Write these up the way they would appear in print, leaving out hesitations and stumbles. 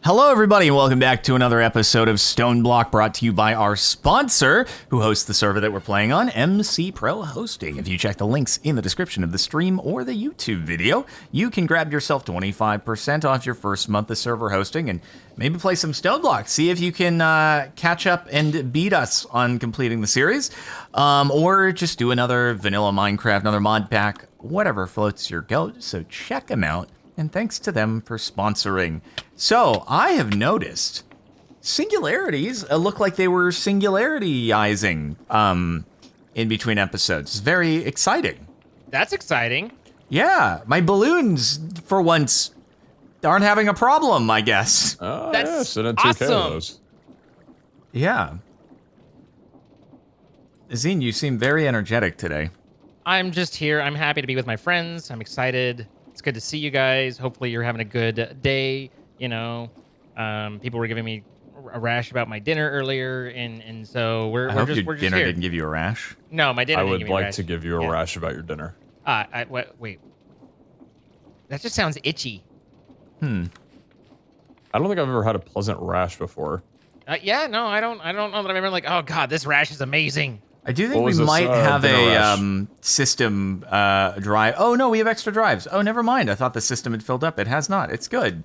Hello, everybody, and welcome back to another episode of StoneBlock, brought to you by our sponsor, who hosts the server that we're playing on, MC Pro Hosting. If you check the links in the description of the stream or the YouTube video, you can grab yourself 25% off your first month of server hosting and maybe play some StoneBlock. See if you can catch up and beat us on completing the series, or just do another vanilla Minecraft, another mod pack, whatever floats your goat. So check them out. And thanks to them for sponsoring. So, I have noticed singularities look like they were singularityizing in between episodes. It's very exciting. That's exciting. Yeah, my balloons, for once, aren't having a problem, I guess. Oh, That's yeah, so awesome. 2K of those. Yeah. Zine, you seem very energetic today. I'm just here. I'm happy to be with my friends. I'm excited. It's good to see you guys. Hopefully you're having a good day. You know, people were giving me a rash about my dinner earlier, and so we're I hope just your here. dinner didn't give you a rash. No, my dinner I didn't would give me a like rash. to give you a rash about your dinner. Wait. That just sounds itchy. I don't think I've ever had a pleasant rash before. Yeah, no, I don't know that I've ever like, oh god, this rash is amazing. I do think we was this, might have dinner a rash? system drive. Oh, no, we have extra drives. Oh, never mind. I thought the system had filled up. It has not. It's good.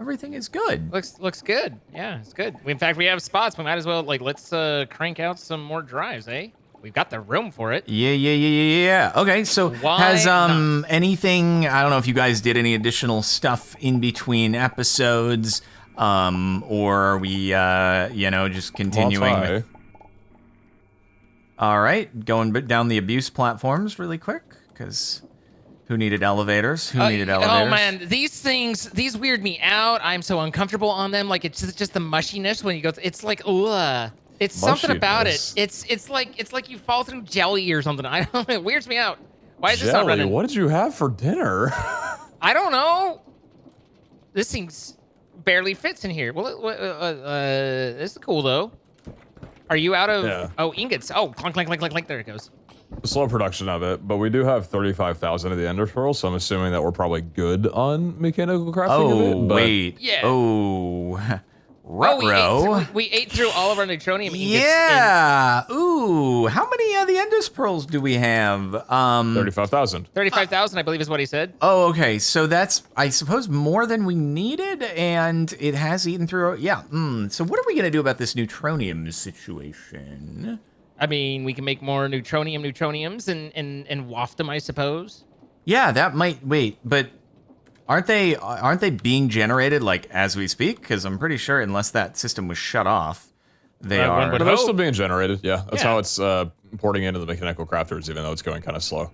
Everything is good. Looks good. Yeah, it's good. In fact, we have spots. We might as well let's crank out some more drives, eh? We've got the room for it. Yeah. Okay, so Why has not? anything, I don't know if you guys did any additional stuff in between episodes, or are we, just continuing? Well, All right, going down the abuse platforms really quick, because who needed elevators? Who needed elevators? Oh man, these weird me out. I'm so uncomfortable on them. Like it's just the mushiness when you go. It's like ugh. It's something about it. Mushiness. It's like you fall through jelly or something. I don't know. It weirds me out. Why is this not Jelly, running? what did you have for dinner? I don't know. This thing's barely fits in here. Well, this is cool though. Are you out of? Yeah. Oh, ingots. Oh, clunk, clunk, clunk, clunk, clunk. There it goes. Slow production of it, but we do have 35,000 of the ender pearls, so I'm assuming that we're probably good on mechanical crafting of it. But Wait. Yeah. Oh. Oh, we ate through all of our neutronium ingots. Yeah. Ooh. How many of the Enders Pearls do we have? 35,000. 35,000, I believe, is what he said. Oh, okay. So that's, I suppose, more than we needed, and it has eaten through. Yeah. So what are we gonna do about this neutronium situation? I mean, we can make more neutroniums and waft them, I suppose. Yeah, that might. Wait, but aren't they being generated like as we speak? Because I'm pretty sure unless that system was shut off, they One are. would But they're hope. still being generated. Yeah, that's Yeah. how it's porting into the mechanical crafters, even though it's going kind of slow.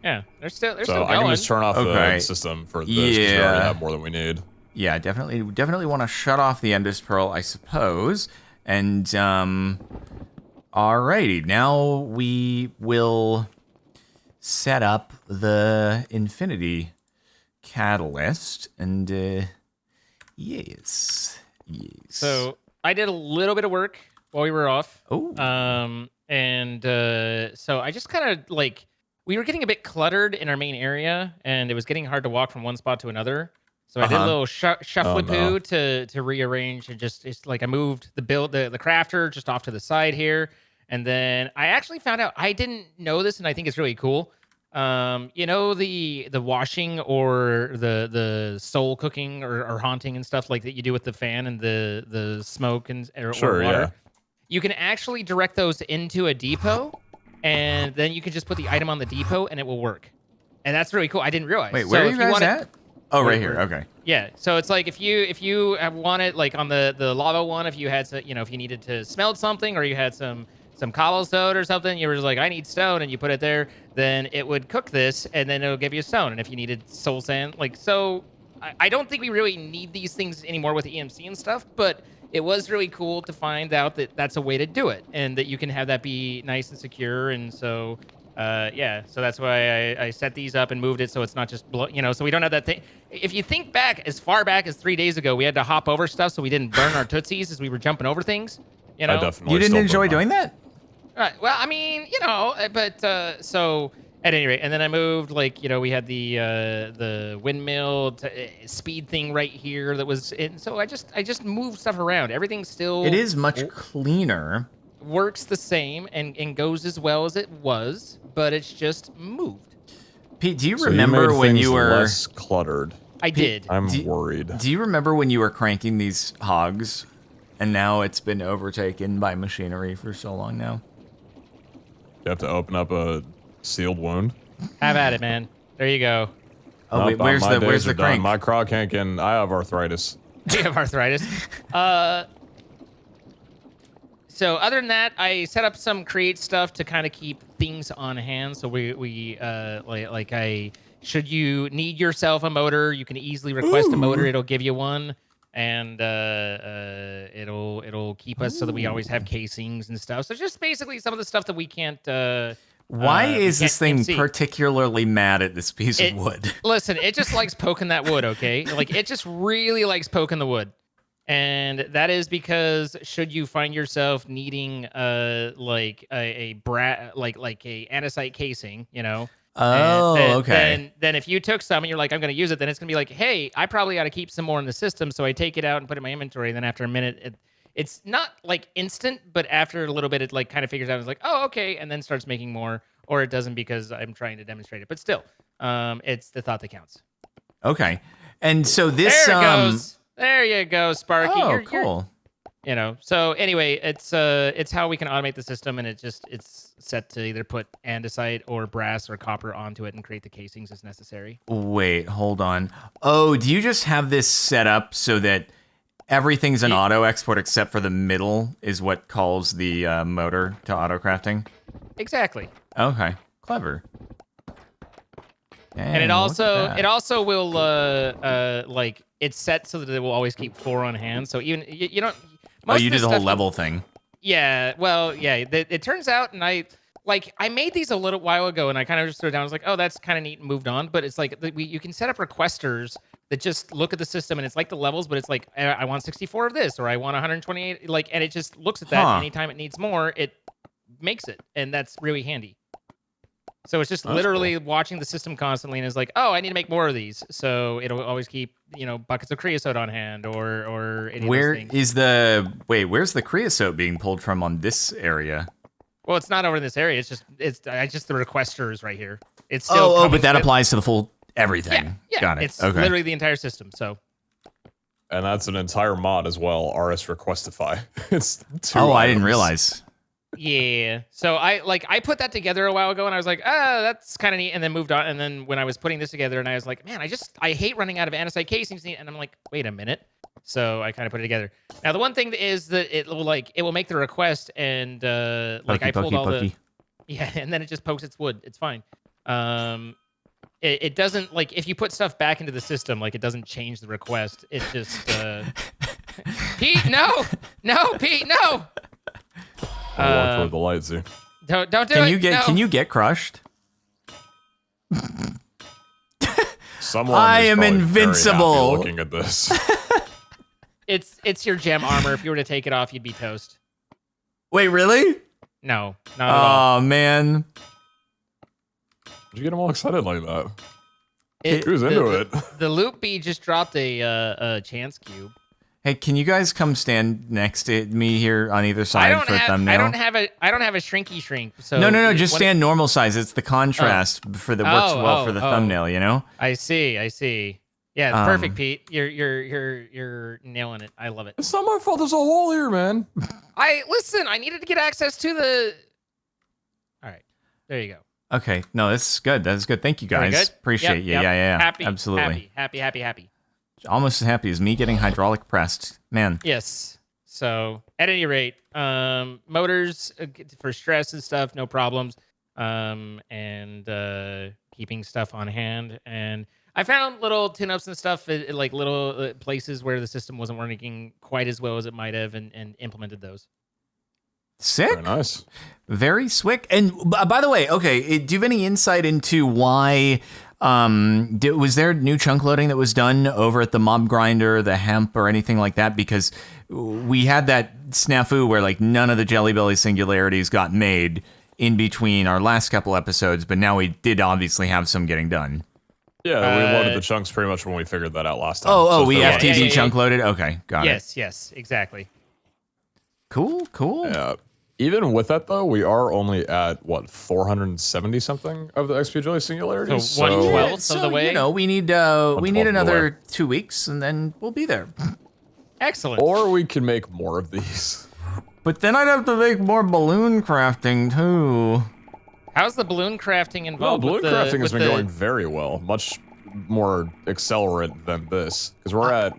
Yeah, they're still So going. I can just turn off Okay. the system for this because we Yeah. already have more than we need. Yeah, definitely want to shut off the Enders Pearl, I suppose. And alrighty, now we will set up the Infinity Catalyst, and yes. So I did a little bit of work while we were off. Oh. So I just kind of we were getting a bit cluttered in our main area, and it was getting hard to walk from one spot to another. So I did a little shuffle no. to rearrange and just I moved the crafter just off to the side here, and then I actually found out I didn't know this, and I think it's really cool. The washing or the soul cooking or haunting and stuff like that you do with the fan and the smoke and or Sure, water. yeah. You can actually direct those into a depot, and then you can just put the item on the depot and it will work. And that's really cool. I didn't realize. Wait, So where are if you guys wanted- at? Oh, right here. Where- Okay. Yeah, so it's like if you have wanted on the lava one, if you had if you needed to smelt something or you had some cobblestone or something, you were just like, I need stone, and you put it there, then it would cook this, and then it'll give you stone. And if you needed soul sand, I don't think we really need these things anymore with EMC and stuff, but it was really cool to find out that that's a way to do it, and that you can have that be nice and secure. And so, so that's why I set these up and moved it so it's not just, so we don't have that thing. If you think back as far back as 3 days ago, we had to hop over stuff so we didn't burn our tootsies as we were jumping over things. I definitely You didn't still enjoy put mine. doing that? Right. Well, I mean, so At any rate, and then I moved, like, we had the windmill speed thing right here that was in. So I just moved stuff around. Everything still It is much cleaner. works the same and goes as well as it was, but it's just moved. Pete, do you So remember when you were less cluttered? I did. I'm worried. Do you remember when you were cranking these hogs, and now it's been overtaken by machinery for so long now? You have to open up a sealed wound. Have at it, man. There you go. Oh wait, where's the crank? My crank can. I have arthritis. You have arthritis. So other than that, I set up some create stuff to kind of keep things on hand. So should you need yourself a motor, you can easily request a motor. It'll give you one, and it'll keep us so that we always have casings and stuff. So just basically some of the stuff that we can't. Why is this thing MC. particularly mad at this piece of wood? Listen, it just likes poking that wood, okay? Like, it just really likes poking the wood. And that is because should you find yourself needing like a andesite casing, Oh, okay. Then if you took some and you're like, I'm going to use it, then it's going to be like, hey, I probably got to keep some more in the system. So I take it out and put it in my inventory. And then after a minute, it's not like instant, but after a little bit, it like kind of figures out. It's like, oh, okay, and then starts making more, or it doesn't because I'm trying to demonstrate it. But still, it's the thought that counts. Okay, and so this there it goes. There you go, Sparky. Oh, cool. So anyway, it's how we can automate the system, and it's set to either put andesite or brass or copper onto it and create the casings as necessary. Wait, hold on. Oh, do you just have this set up so that everything's an auto export except for the middle is what calls the motor to auto crafting? Exactly. Okay, clever. Dang, and it also will like it's set so that it will always keep 4 on hand. So even you don't. You did the whole level thing. Yeah. Well, yeah. It turns out, and I made these a little while ago, and I kind of just threw it down. I was like, oh, that's kind of neat, and moved on. But it's like you can set up requesters that just look at the system, and it's like the levels, but it's like I want 64 of this, or I want 128, and it just looks at that. And anytime it needs more, it makes it, and that's really handy. So it's just literally watching the system constantly, and it's like, oh, I need to make more of these. So it'll always keep, buckets of creosote on hand, or any of those things. Where's the creosote being pulled from on this area? Well, it's not over in this area. It's just the requesters right here. It's still but that applies to the full everything. Yeah, got it. It's literally the entire system. So. And that's an entire mod as well. RS Requestify. It's 2 I didn't realize. Yeah. So I put that together a while ago, and I was like, that's kind of neat, and then moved on. And then when I was putting this together, and I was like, man, I hate running out of andesite casings, and I'm like, wait a minute. So I kind of put it together. Now the one thing is that it will make the request, and I pulled all the and then it just pokes its wood. It's fine. It doesn't if you put stuff back into the system, it doesn't change the request. It just Pete, no, Pete, no. Walk toward the lights here. Don't do it. Can you get crushed? Someone I is am probably invincible. very happy looking at this. It's your gem armor. If you were to take it off, you'd be toast. Wait, really? No, not at all. Oh man. Did you get him all excited like that? Who's into it? The loop bee just dropped a chance cube. Hey, can you guys come stand next to me here on either side for a thumbnail? I don't have a shrinky shrink. So no, just stand normal size. It's the contrast works well for the thumbnail, I see. Yeah, perfect, Pete. You're nailing it. I love it. It's not my fault. There's a hole here, man. I needed to get access to the. All right, there you go. Okay, no, that's good. That's good. Thank you guys. Appreciate you. Yep. Yeah. Happy, absolutely. Happy. Almost as happy as me getting hydraulic pressed, man. Yes. So at any rate, motors for stress and stuff, no problems. And keeping stuff on hand. And I found little tune-ups and stuff, like little places where the system wasn't working quite as well as it might have, and implemented those. Sick. Very nice. Very swick. And by the way, okay, do you have any insight into why? Was there new chunk loading that was done over at the mob grinder, the hemp, or anything like that? Because we had that snafu where none of the Jelly Belly singularities got made, in between our last couple episodes, but now we did obviously have some getting done. Yeah, we loaded the chunks pretty much when we figured that out last time. Oh, So we it's been FTD chunk loaded? Okay, got it. Yes, exactly. Cool. Yeah. Even with that, though, we are only at, 470 something of the XP Jelly Singularity? So 1/12 of the way? You know, we need another 2 weeks, and then we'll be there. Excellent. Or we can make more of these. But then I'd have to make more balloon crafting, too. How's the balloon crafting involved? Balloon crafting has been going very well. Much more accelerant than this. Because we're at,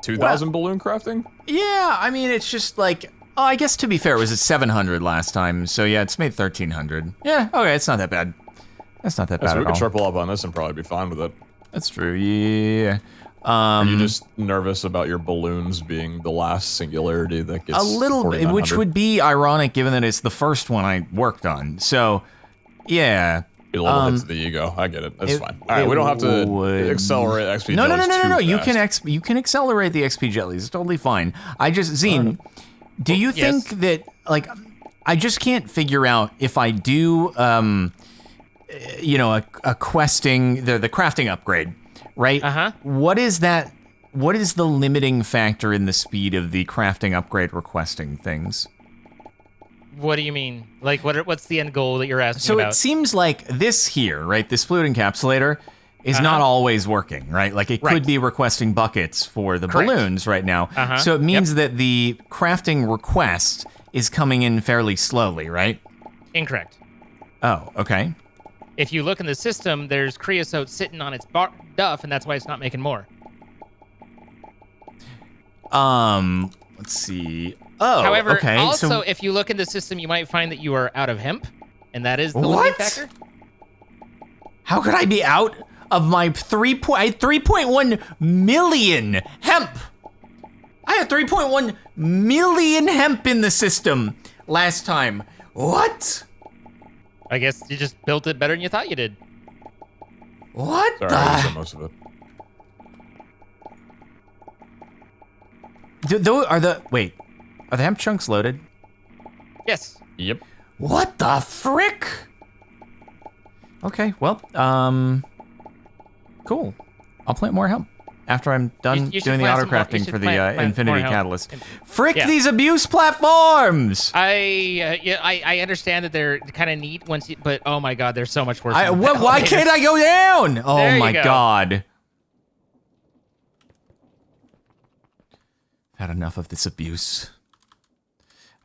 2,000 balloon crafting? Yeah, I mean, it's just like, I guess to be fair, it was at 700 last time, so yeah, it's made 1,300. Yeah, okay, it's not that bad. That's not that bad So we at could all. triple up on this and probably be fine with it. That's true, yeah. Are you just nervous about your balloons being the last singularity that gets A little bit, which 4,900? would be ironic given that it's the first one I worked on. So, yeah. Be a little hit to the ego. I get it. That's fine. All right, we don't have to would- accelerate XP No. jellies too You fast. can accelerate the XP jellies. It's totally fine. I just Zine, do you yes. think that like I just can't figure out if I do a questing the crafting upgrade, right? What is that? What is the limiting factor in the speed of the crafting upgrade requesting things? What do you mean? Like, what's the end goal that you're asking So about? it seems like this here, right? This fluid encapsulator is not always working, right? Like it could be requesting buckets for the balloons right now. So it means that the crafting request is coming in fairly slowly, right? Incorrect. Oh, okay. If you look in the system, there's creosote sitting on its duff, and that's why it's not making more. Let's see. Oh, However, okay. also, so if you look in the system, you might find that you are out of hemp, and that is the limiting factor. how could I be out of my 3.1 million hemp? I had 3.1 million hemp in the system last time. What? I guess you just built it better than you thought you did. What Sorry, the? I said most of it. Are the hemp chunks loaded? Yes. Yep. What the frick? Okay, well, cool. I'll plant more hemp after I'm done You should doing the plant auto some more- you crafting should for the plant more Infinity hemp. Catalyst. Frick Yeah. these abuse platforms! I understand that they're kind of neat once you, but oh my god, they're so much worse. than Why elevators. can't I go down? Oh There you my go. god. Had enough of this abuse.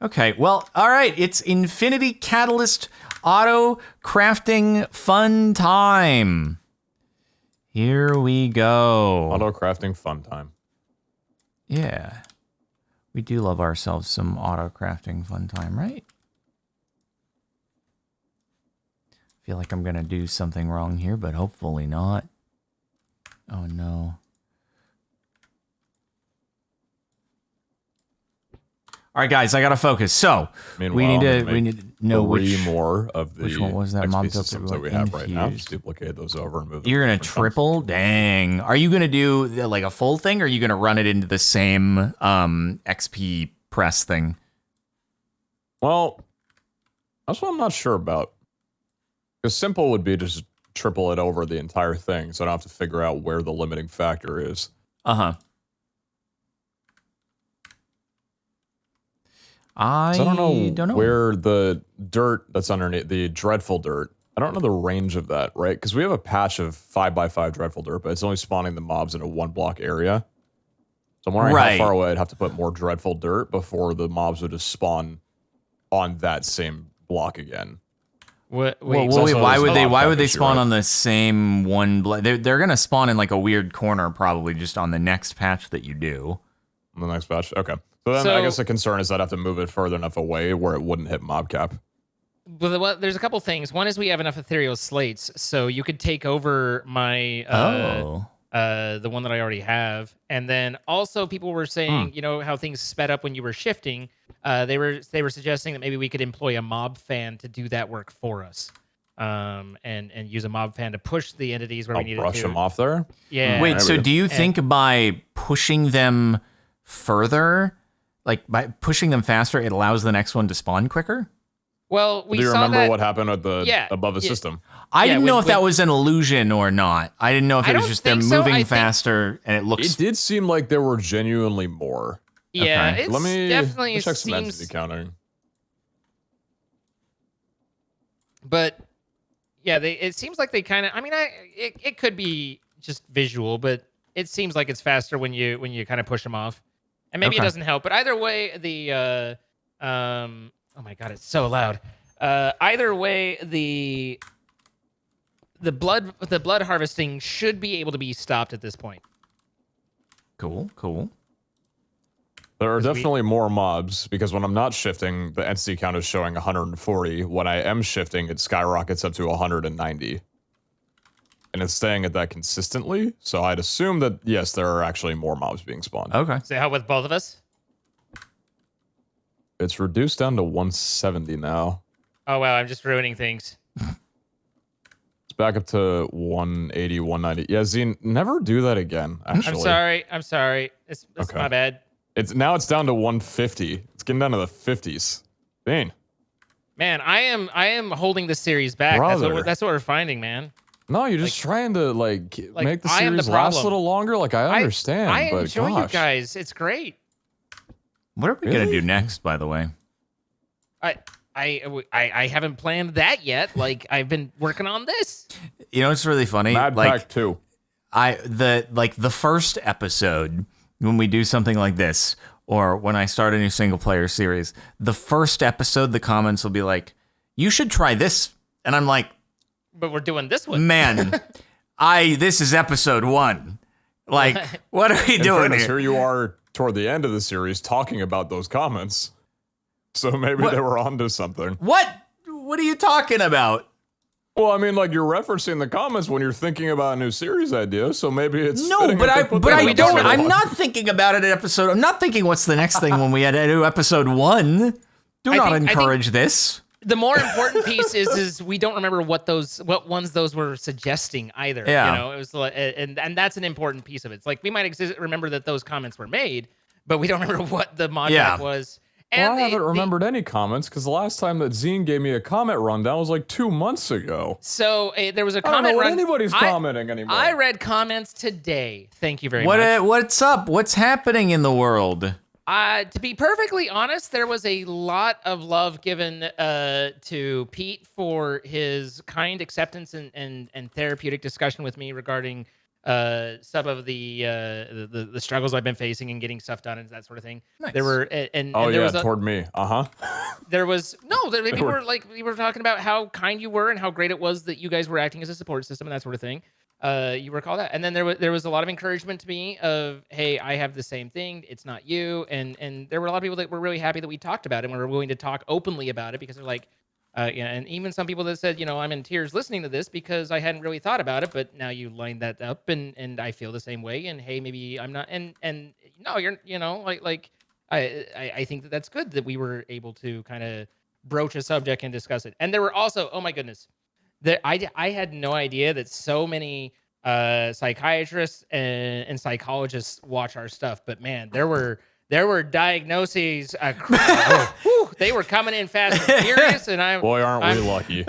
Okay, well, all right. It's Infinity Catalyst auto crafting fun time. Here we go. Auto crafting fun time. Yeah. We do love ourselves some auto crafting fun time, right? Feel like I'm going to do something wrong here, but hopefully not. Oh no. All right, guys, I gotta focus. So Meanwhile, we need I'm to gonna make know three which more of the which one was that? XP Mobbed up systems that we everyone have right now. infused. Just duplicate those over and move them. You're gonna to different chunks. triple. Dang. Are you gonna do like a full thing, or are you gonna run it into the same XP press thing? Well, that's what I'm not sure about. Because simple would be just triple it over the entire thing, so I don't have to figure out where the limiting factor is. I So I don't don't know where the dirt that's underneath, the dreadful dirt, I don't know the range of that, right? Because we have a patch of 5x5 dreadful dirt, but it's only spawning the mobs in a 1 block area. So I'm wondering Right. how far away I'd have to put more dreadful dirt before the mobs would just spawn on that same block again. Wait, Well, also why there's would a they? mob Why would they issue, spawn right? on the same one? They're gonna spawn in like a weird corner, probably just on the next patch that you do. On the next patch? Okay. So then I guess the concern is I'd have to move it further enough away where it wouldn't hit mob cap. well, there's a couple things. One is we have enough ethereal slates, so you could take over my the one that I already have. And then also people were saying, you know, how things sped up when you were shifting. They were suggesting that maybe we could employ a mob fan to do that work for us. And use a mob fan to push the entities where we I'll needed brush to. them off there. Yeah. Wait, there so we go. do you think by pushing them further, like by pushing them faster, it allows the next one to spawn quicker? Well, we Do you saw remember that. what happened at the Yeah, above the yeah. system? I Yeah, didn't know when- if that when- was an illusion or not. I didn't know if I it was don't just them think so. I moving think- faster and it It looks. did seem like there were genuinely more. Yeah, Okay. it's Let me definitely check some seems. entity counting. But yeah, it seems like they kind of. I mean, it could be just visual, but it seems like it's faster when you kind of push them off, and maybe it Okay. doesn't help. But either way, oh my god, it's so loud. Either way, the blood harvesting should be able to be stopped at this point. Cool, cool. There are 'Cause we- definitely more mobs because when I'm not shifting, the entity count is showing 140. When I am shifting, it skyrockets up to 190. And it's staying at that consistently. So I'd assume that, yes, there are actually more mobs being spawned. Okay. So how with both of us? It's reduced down to 170 now. Oh wow, I'm just ruining things. It's back up to 180, 190. Yeah, Zine, never do that again, actually. I'm sorry. It's Okay. my bad. It's down to 150. It's getting down to the 50s. Dang. Man, I am holding the series back. Brother. That's what we're finding, man. No, you're just trying to make the I am the series last a problem. little longer. Like I understand, I but enjoy gosh. you guys. It's great. What are we gonna Really? do next, by the way? I haven't planned that yet. Like I've been working on this. You know, it's really funny. Mad like Pack 2. the first episode when we do something like this, or when I start a new single player series, the first episode, the comments will be like, "You should try this," and I'm like, But we're doing this one. "Man, this is episode 1. Like, what are we In doing fairness, here?" here you are toward the end of the series talking about those comments. So maybe What? they were onto something. What? What are you talking about? Well, I mean, like you're referencing the comments when you're thinking about a new series idea, so maybe it's No, fitting but that they I put but that I in don't. episode I'm one. not thinking about it at episode. I'm not thinking what's the next thing when we had to do episode 1. Do I not think- encourage this. The more important piece is we don't remember what ones those were suggesting either. Yeah. You know, it was like, and that's an important piece of it. It's like we might remember that those comments were made, but we don't remember what the mod Yeah. pack was. Well, And I haven't remembered any comments because the last time that Zine gave me a comment rundown was like 2 months ago. So there was a I don't comment. know what run- anybody's I- commenting anymore. I read comments today. Thank you very much. What's up? What's happening in the world? To be perfectly honest, there was a lot of love given to Pete for his kind acceptance and therapeutic discussion with me regarding some of the struggles I've been facing and getting stuff done and that sort of thing. Nice. There were Oh there yeah, was a, toward me. there was no there, we were- were like we were talking about how kind you were and how great it was that you guys were acting as a support system and that sort of thing. You recall that, and then there was a lot of encouragement to me of, hey, I have the same thing. It's not you, and there were a lot of people that were really happy that we talked about it and were willing to talk openly about it because they're like, yeah, and even some people that said, you know, I'm in tears listening to this because I hadn't really thought about it, but now you lined that up, and I feel the same way, and hey, maybe I'm not, and no, you're, you know, like I think that that's good that we were able to kind of broach a subject and discuss it, and there were also, oh my goodness. I had no idea that so many psychiatrists and psychologists watch our stuff, but man, there were diagnoses. They were coming in fast and furious, and Boy, aren't we lucky.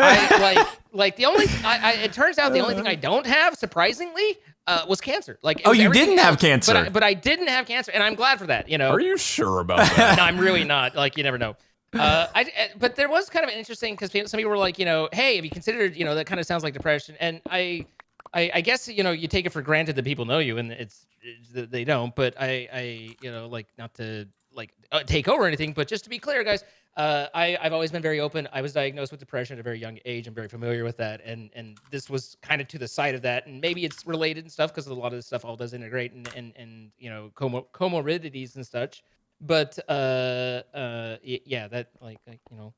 like the only. It turns out the only thing I don't have, surprisingly, was cancer. Like, it Oh, was you everything didn't have else, cancer. but I didn't have cancer, and I'm glad for that. You know, Are you sure about that? no, I'm really not. Like, you never know. But there was kind of an interesting because some people were like, you know, hey, have you considered, you know, that kind of sounds like depression, and I guess, you know, you take it for granted that people know you, and it's they don't. But I you know, like, not to like take over or anything, but just to be clear, guys, I've always been very open. I was diagnosed with depression at a very young age. I'm very familiar with that, and this was kind of to the side of that, and maybe it's related and stuff because a lot of this stuff all does integrate and you know, comorbidities and such. But yeah, that like you know,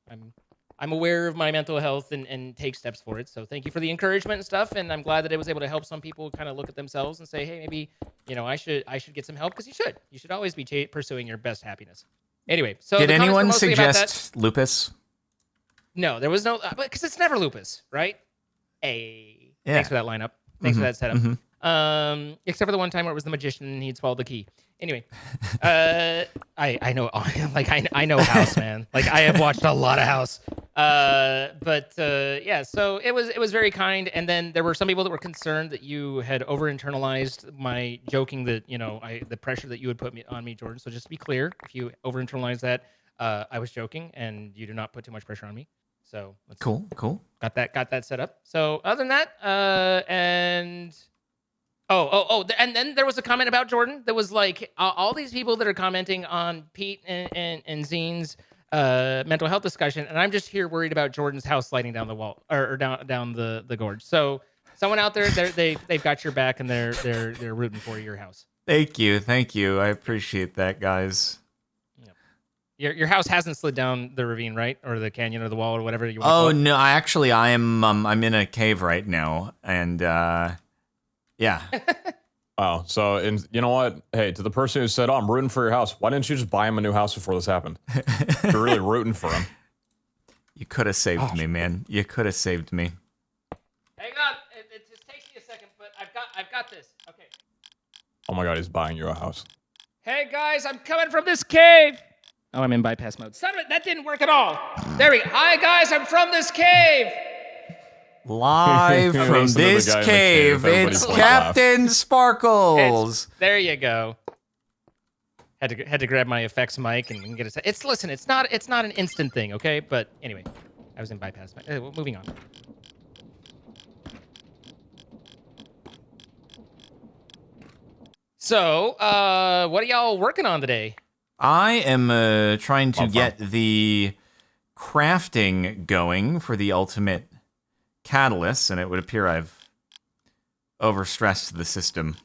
I'm aware of my mental health and take steps for it. So thank you for the encouragement and stuff, and I'm glad that it was able to help some people kind of look at themselves and say, hey, maybe, you know, I should get some help, because you should always be pursuing your best happiness. Anyway, so Did the comments were anyone mostly about that. suggest lupus? No, there was no, because it's never lupus, right? Hey, Yeah. thanks for that lineup. Thanks for that setup. Except for the one time where it was the magician and he'd swallowed the key. Anyway, I know, like I know House, man. Like I have watched a lot of House. Yeah, so it was very kind. And then there were some people that were concerned that you had over internalized my joking that the pressure that you would put on me, Jordan. So just to be clear, if you over internalize that, I was joking, and you do not put too much pressure on me. So Cool. got that set up. So other than that, and and then there was a comment about Jordan that was like all these people that are commenting on Pete and Zine's mental health discussion, and I'm just here worried about Jordan's house sliding down the wall or down the gorge. So someone out there, they've got your back, and they're rooting for your house. Thank you. I appreciate that, guys. Your house hasn't slid down the ravine, right, or the canyon, or the wall, or whatever you want. Oh no, I am. I'm in a cave right now, and yeah. Wow. So, you know what? Hey, to the person who said, "Oh, I'm rooting for your house," why didn't you just buy him a new house before this happened? You're really rooting for him. You could have saved me, man. You could have saved me. Hang on, it just takes me a second, but I've got this. Okay. Oh my God, he's buying you a house. Hey guys, I'm coming from this cave. Oh, I'm in bypass mode. Son of it, that didn't work at all. There we go. Hi guys, I'm from this cave. Live from this cave, it's Captain Sparkles. There you go. Had to grab my effects mic and get it. It's not an instant thing, okay? But anyway, I was in bypass mode. Moving on. So, what are y'all working on today? I am trying to get the crafting going for the ultimate catalyst, and it would appear I've overstressed the system.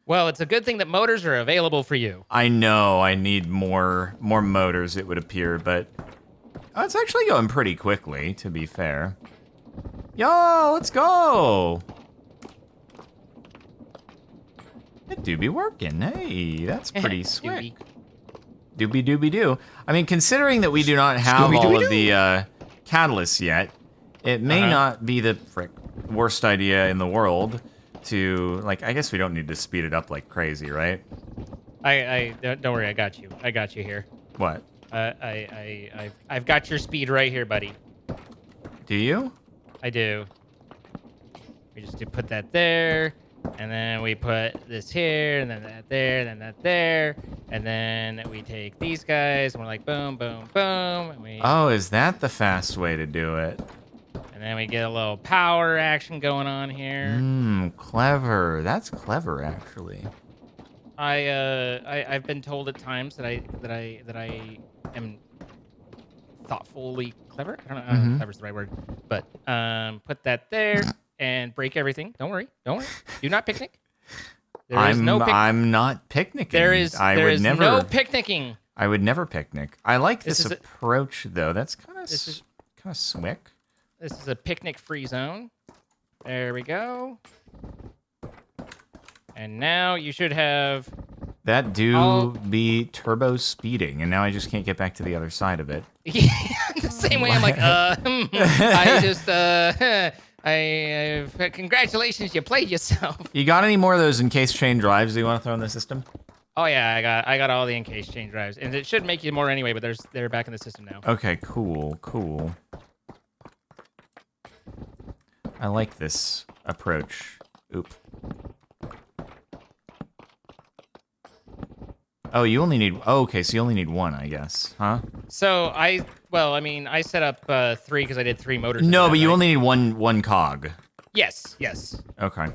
Well, it's a good thing that motors are available for you. I know I need more motors, it would appear, but it's actually going pretty quickly, to be fair. Yo, let's go! It do be working. Hey, that's pretty sweet. Doobie doobie doo. I mean, considering that we do not have all of the catalysts yet, it may not be the worst idea in the world to, like, I guess we don't need to speed it up like crazy, right? I don't worry, I got you here. What? I've got your speed right here, buddy. Do you? I do. We just do put that there. And then we put this here, and then that there, and then that there. And then we take these guys, and we're like, boom, boom, boom. And oh, is that the fast way to do it? And then we get a little power action going on here. Clever. That's clever, actually. I've been told at times that I am thoughtfully clever. I don't know if clever's the right word. But put that there. And break everything. Don't worry. Do not picnic. I'm not picnicking. There is no picnicking. I would never picnic. I like this approach, though. That's kind of swick. This is a picnic-free zone. There we go. And now you should have... That be turbo speeding, and now I just can't get back to the other side of it. Yeah, the same way I'm like, I just, congratulations, you played yourself. You got any more of those encased chain drives that you want to throw in the system? Oh yeah, I got all the encased chain drives, and it should make you more anyway. But they're back in the system now. Okay, cool. I like this approach. Oop. Oh, you only need. Oh, okay, so you only need one, I guess, huh? So I set up 3 because I did 3 motors. No, but you only need one cog. Yes. Okay.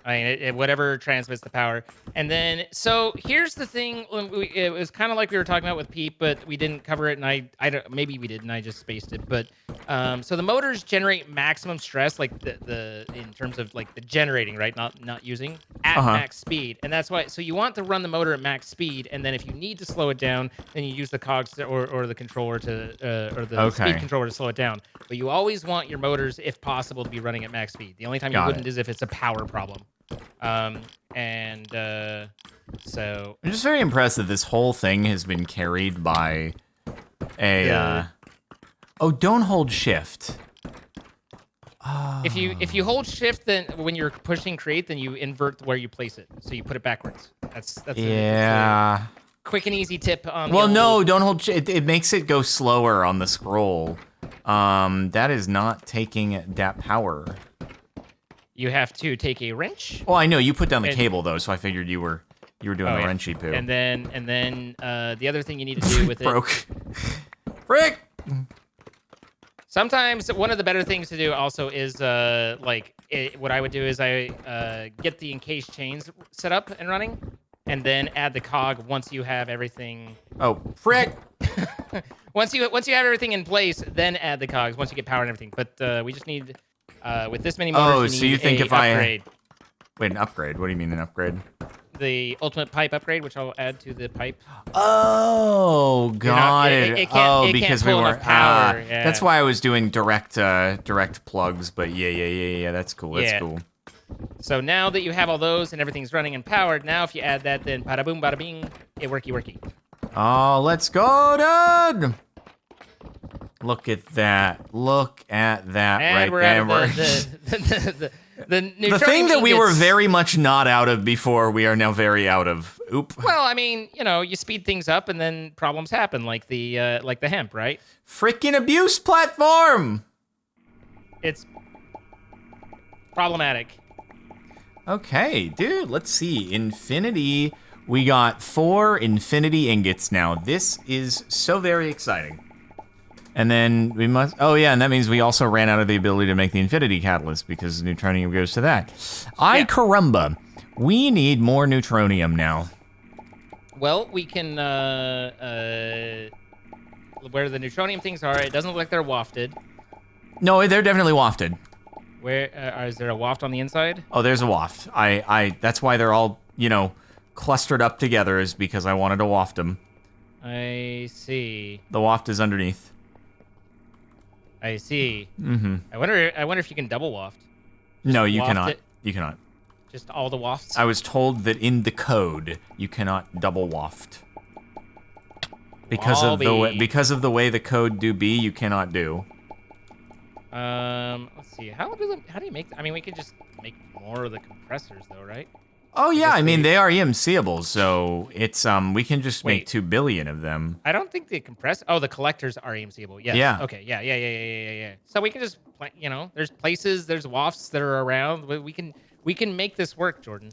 I mean, it whatever transmits the power. And then, so here's the thing. It was kind of like we were talking about with Pete, but we didn't cover it, and I don't. Maybe we did, and I just spaced it. But so the motors generate maximum stress, like the in terms of like the generating, right? Not using at max speed, and that's why. So you want to run the motor at max speed, and then if you need to slow it down, then you use the cogs or the controller to or the speed controller to slow it down. But you always want your motors, if possible, to be running at max speed. The only time you wouldn't is if it's a power problem. So I'm just very impressed that this whole thing has been carried by a oh, don't hold shift. If you hold shift, then when you're pushing create, then you invert where you place it, so you put it backwards. That's yeah. a quick and easy tip on. Well, the no, old... don't hold. It makes it go slower on the scroll. That is not taking that power. You have to take a wrench. Well, I know you put down the cable though, so I figured you were doing the yeah. wrenchy poo. And then the other thing you need to do with it. Broke. Frick. Sometimes one of the better things to do also is what I would do is I get the encased chains set up and running, and then add the cog once you have everything. Oh, frick. once you have everything in place, then add the cogs once you get power and everything. But we just need with this many motors. Oh, so you think if upgrade. Wait, an upgrade? What do you mean an upgrade? The ultimate pipe upgrade, which I'll add to the pipe. Oh, got it. Because we weren't power. Yeah. That's why I was doing direct plugs. But yeah. That's cool. That's cool. So now that you have all those and everything's running and powered, now if you add that, then bada boom, bada bing, it worky. Oh, let's go, dude! Look at that. Look at that and right we're there. Out of the thing that we were very much not out of before, we are now very out of. Oop. Well, I mean, you speed things up and then problems happen, like the hemp, right? Freaking abuse platform! It's problematic. Okay, dude, let's see. Infinity. We got 4 infinity ingots now. This is so very exciting. And then we must, and that means we also ran out of the ability to make the infinity catalyst because neutronium goes to that. Caramba, we need more neutronium now. Well, we can, where the neutronium things are, it doesn't look like they're wafted. No, they're definitely wafted. Where, is there a waft on the inside? Oh, there's a waft. That's why they're all, clustered up together, is because I wanted to waft them. I see. The waft is underneath. I see. Mm-hmm. I wonder if you can double waft. No, you cannot. You cannot. Just all the wafts? I was told that in the code you cannot double waft. Because of the way the code do be, you cannot do. Let's see. How do you make? I mean, we could just make more of the compressors, though, right? Oh yeah, I mean they are EMCable, so it's we can just make 2 billion of them. I don't think the the collectors are EMCable. Yes. Yeah. Okay. Yeah. So we can just, there's places, there's wafts that are around. We can make this work, Jordan.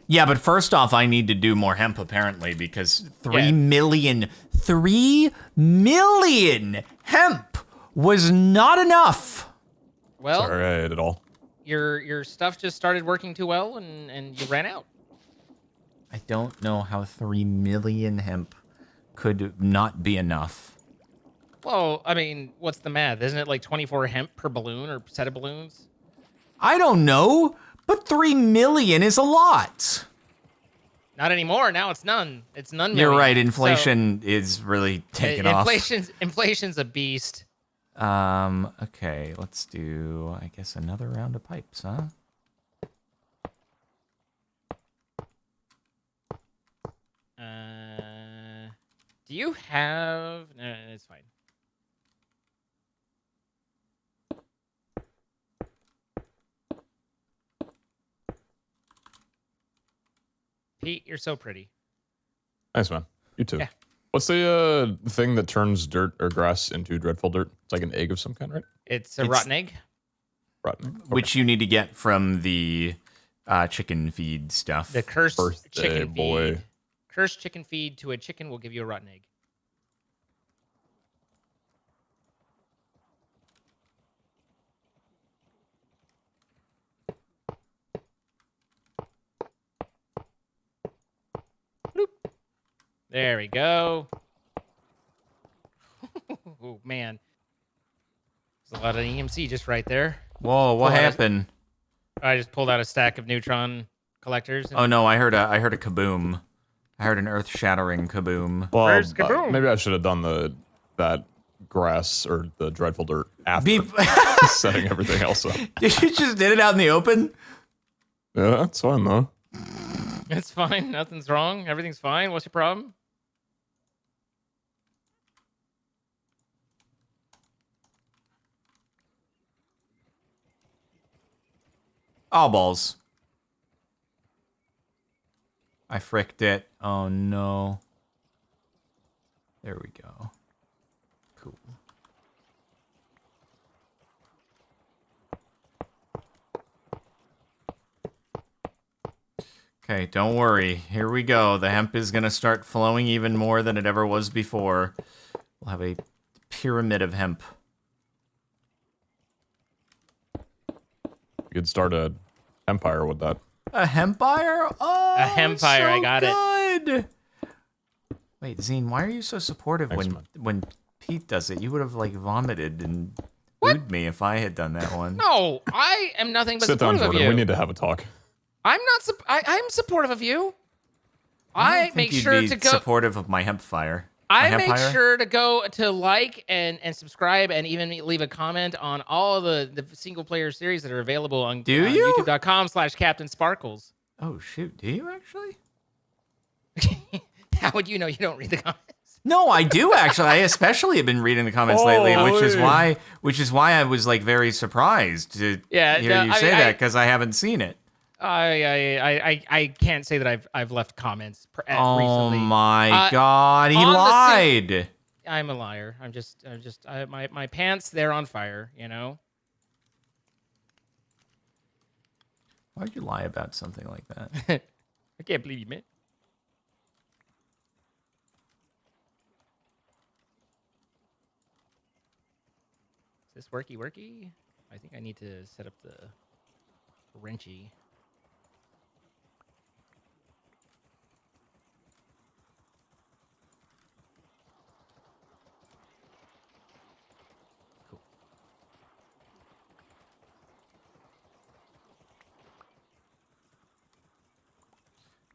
Yeah, but first off, I need to do more hemp apparently because 3 million hemp was not enough. Well, all right at all. Your stuff just started working too well, and you ran out. I don't know how 3 million hemp could not be enough. Well, I mean, what's the math? Isn't it like 24 hemp per balloon or set of balloons? I don't know, but 3 million is a lot. Not anymore. Now it's none. It's none. You're right. Inflation is really taking off. Inflation's a beast. Okay, let's do, I guess, another round of pipes, huh? Do you have... No, it's fine. Pete, you're so pretty. Nice, man. You too. Yeah. What's the thing that turns dirt or grass into dreadful dirt? It's like an egg of some kind, right? It's a rotten egg. Rotten egg. Okay. Which you need to get from the chicken feed stuff. The cursed chicken boy. feed. Cursed chicken feed to a chicken will give you a rotten egg. Bloop. There we go. Oh, man. There's a lot of EMC just right there. Whoa, what happened? I just pulled out a stack of neutron collectors. Oh no, I heard a kaboom. I heard an earth-shattering kaboom. Well, Where's kaboom? Maybe I should have done that grass or the dreadful dirt after setting everything else up. You just did it out in the open? Yeah, that's fine though. It's fine. Nothing's wrong. Everything's fine. What's your problem? Oh, balls. I fricked it. Oh, no. There we go. Cool. Okay, don't worry. Here we go. The hemp is going to start flowing even more than it ever was before. We'll have a pyramid of hemp. You could start a empire with that. A hempire? Oh, A hempire, so I got it. good. Wait, Zine, why are you so supportive Thanks, man. when Pete does it? You would have like vomited and booed me if I had done that one. No, I am nothing but Sit down, supportive of Jordan. you. We need to have a talk. I'm not. I'm supportive of you. I think make you'd sure be to go. supportive of my hempfire. I My make hempire? sure to go to like and subscribe and even leave a comment on all of the single player series that are available on, Do you? YouTube.com/Captain Sparkles. Oh shoot, do you actually? How would you know you don't read the comments? No, I do actually. I especially have been reading the comments lately, which is why I was like very surprised to hear you say that because I haven't seen it. I can't say that I've left comments Oh recently. my God, he on the lied. I'm a liar. My pants, they're on fire, you know? Why'd you lie about something like that? I can't believe you, man. Is this worky? I think I need to set up the wrenchy. Cool.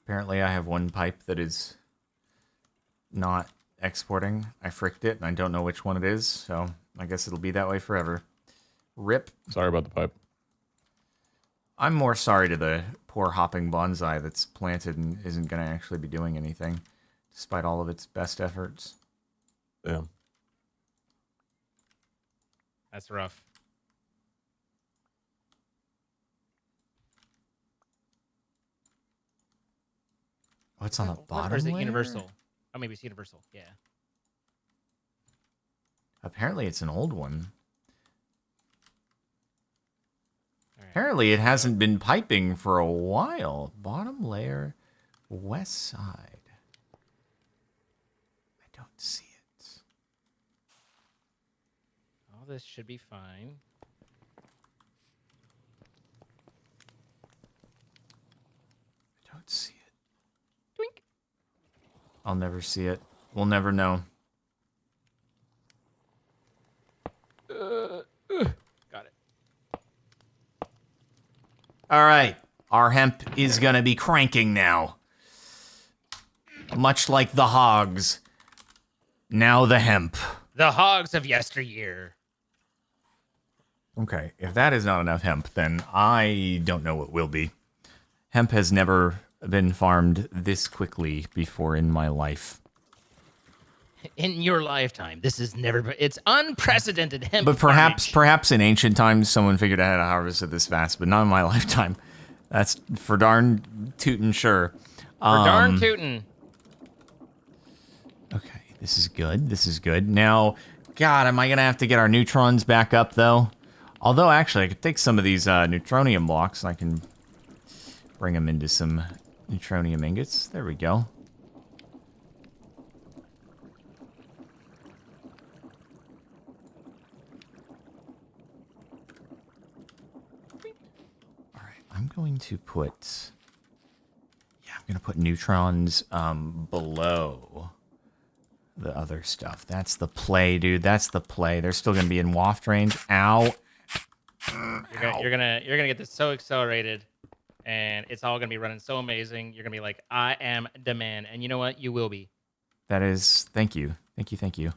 Apparently, I have one pipe that is not exporting. I fricked it, and I don't know which one it is, so I guess it'll be that way forever. Rip. Sorry about the pipe. I'm more sorry to the poor hopping bonsai that's planted and isn't going to actually be doing anything, despite all of its best efforts. Yeah. That's rough. What's on the bottom Or is it layer? universal? Oh, maybe it's universal. Yeah. Apparently, it's an old one. All right. Apparently, it hasn't been piping for a while. Bottom layer, west side. I don't see it. All this should be fine. I don't see it. Twink. I'll never see it. We'll never know. Got it. All right. Our hemp is going to be cranking now. Much like the hogs. Now the hemp. The hogs of yesteryear. Okay, if that is not enough hemp, then I don't know what will be. Hemp has never been farmed this quickly before in my life. In your lifetime, this is never. It's unprecedented hemp. But perhaps in ancient times, someone figured out how to harvest it this fast, but not in my lifetime. That's for darn tootin' sure. For darn tootin'. Okay, this is good. This is good. Now, God, am I gonna have to get our neutrons back up though? Although, actually, I could take some of these neutronium blocks and I can bring them into some neutronium ingots. There we go. All right, I'm going to put... Yeah, I'm going to put neutrons below the other stuff. That's the play, dude. That's the play. They're still going to be in waft range. Ow. You're gonna get this so accelerated, and it's all gonna be running so amazing. You're gonna be like, I am the man, and you know what? You will be. That is, thank you. Thank you, thank you.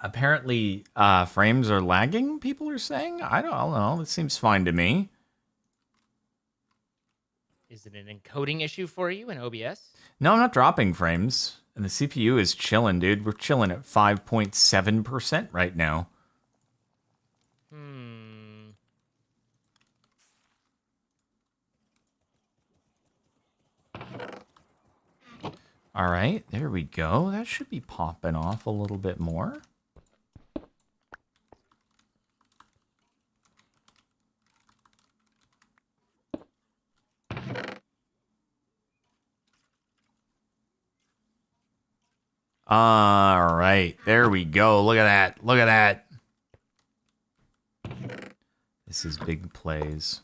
Apparently, frames are lagging, people are saying. I don't know. It seems fine to me. Is it an encoding issue for you in OBS? No, I'm not dropping frames. And the CPU is chilling, dude. We're chilling at 5.7% right now. All right, there we go. That should be popping off a little bit more. All right, there we go. Look at that. Look at that. This is big plays.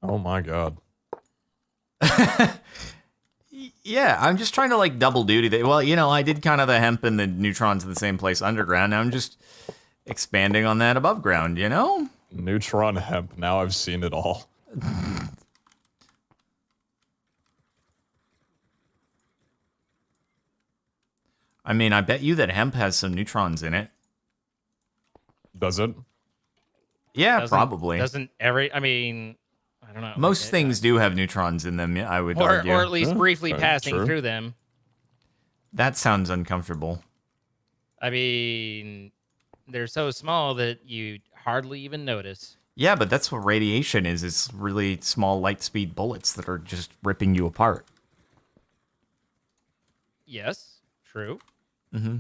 Oh my god. Yeah, I'm just trying to like double duty. Well, you know, I did kind of the hemp and the neutrons in the same place underground. Now I'm just expanding on that above ground, you know? Neutron hemp. Now I've seen it all. I mean, I bet you that hemp has some neutrons in it. Does it? Yeah, probably. Doesn't every? I mean, I don't know. Most things do have neutrons in them, I would or argue. or at least briefly passing true. through them. That sounds uncomfortable. I mean, they're so small that you hardly even notice. Yeah, but that's what radiation is. It's really small light speed bullets that are just ripping you apart. Yes, true. Mm-hmm.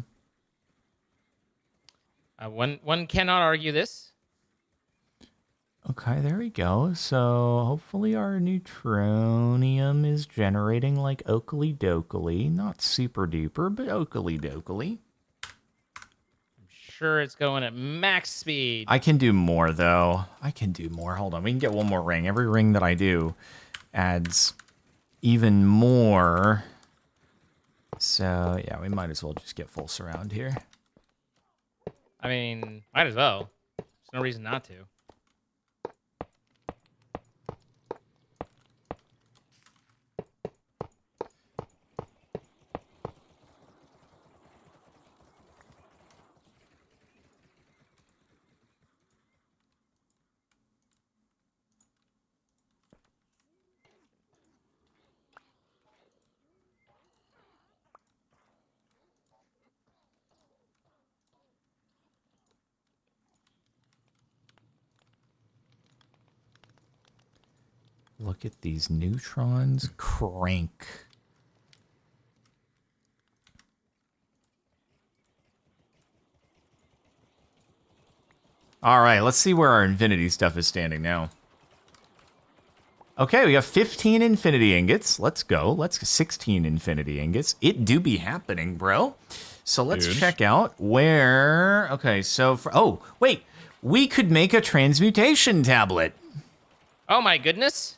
One cannot argue this. Okay, there we go. So hopefully our neutronium is generating like oakley dokley. Not super duper, but oakley dokley. I'm sure it's going at max speed. I can do more though. I can do more. Hold on. We can get one more ring. Every ring that I do adds even more. So yeah, we might as well just get full surround here. I mean, might as well. There's no reason not to. Look at these neutrons crank. All right, let's see where our infinity stuff is standing now. Okay, we got 15 infinity ingots. Let's go. Let's 16 infinity ingots. It do be happening, bro. So let's check out where... Okay, so for... Oh, wait. We could make a transmutation tablet. Oh my goodness.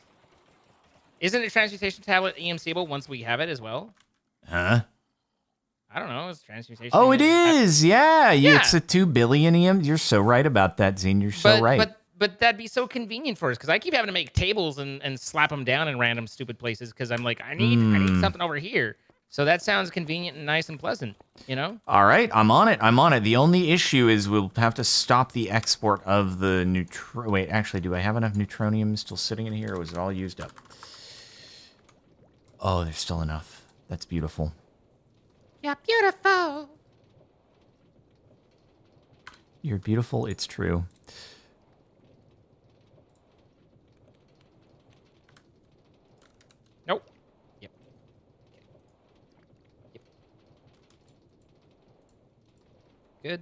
Isn't a transmutation tablet EMCable once we have it as well? Huh? I don't know. It's transmutation. Oh, it is. Yeah. Yeah. It's a 2 billion EM. You're so right about that, Zine. You're so right. But that'd be so convenient for us because I keep having to make tables and slap them down in random stupid places because I'm like, I need something over here. So that sounds convenient and nice and pleasant, you know? All right, I'm on it. I'm on it. The only issue is we'll have to stop the export of the Wait, actually, do I have enough neutronium still sitting in here, or was it all used up? Oh, there's still enough. That's beautiful. You're beautiful. You're beautiful. It's true. Nope. Yep. Yep. Good.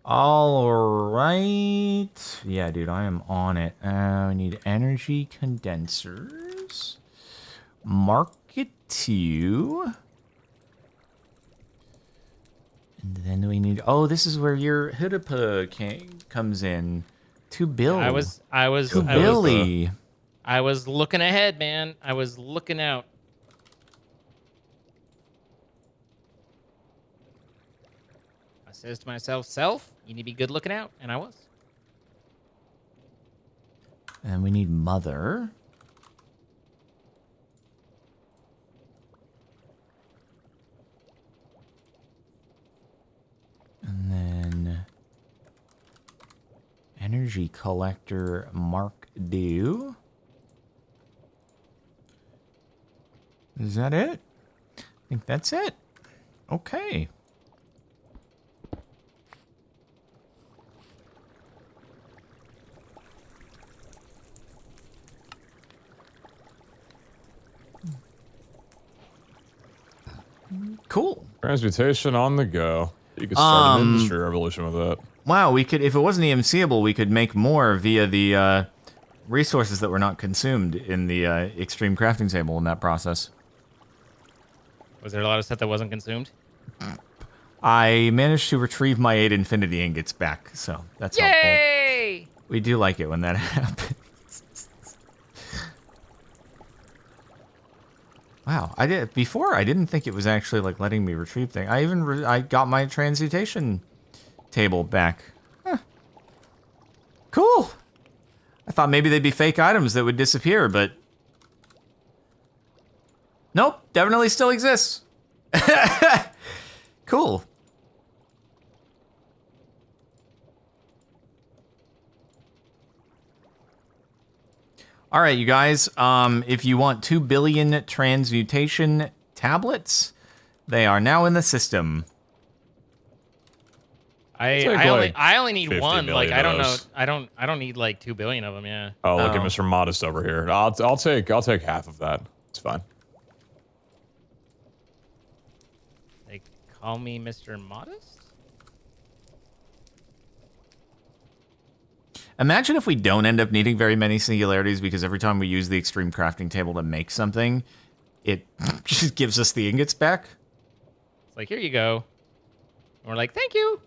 All right. Yeah, dude, I am on it. I need energy condensers. Market 2. And then we need... Oh, this is where your Hidapa comes in. To Bill. I was Billy. I was looking ahead, man. I was looking out. I says to myself, self, you need to be good looking out, and I was. And we need mother. And then energy collector Mark II. Is that it? I think that's it. Okay. Cool. Transmutation on the go. You could start an industry revolution with that. Wow, we could, if it wasn't EMCable, we could make more via the resources that were not consumed in the extreme crafting table in that process. Was there a lot of stuff that wasn't consumed? I managed to retrieve my 8 infinity ingots back, so that's helpful. Yay! We do like it when that happens. Wow, I did before. I didn't think it was actually like letting me retrieve things. I even I got my transmutation table back. Huh. Cool. I thought maybe they'd be fake items that would disappear, but nope, definitely still exists. Cool. All right, you guys, if you want 2 billion transmutation tablets, they are now in the system. I only need 50 one. Like million I don't of know. those. I don't need like 2 billion of them. Yeah. Oh, look at Oh. Mr. Modest over here. I'll take half of that. It's fine. They call me Mr. Modest. Imagine if we don't end up needing very many singularities because every time we use the extreme crafting table to make something, it just gives us the ingots back. It's like, here you go. And we're like, thank you.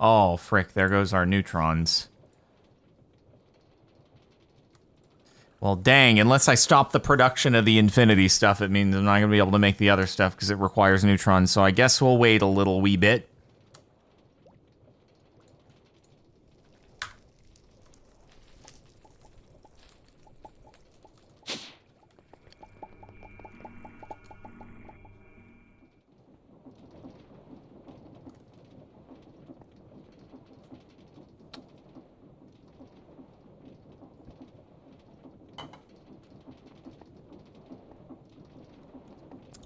Oh, frick, there goes our neutrons. Well, dang, unless I stop the production of the infinity stuff, it means I'm not going to be able to make the other stuff because it requires neutrons, so I guess we'll wait a little wee bit.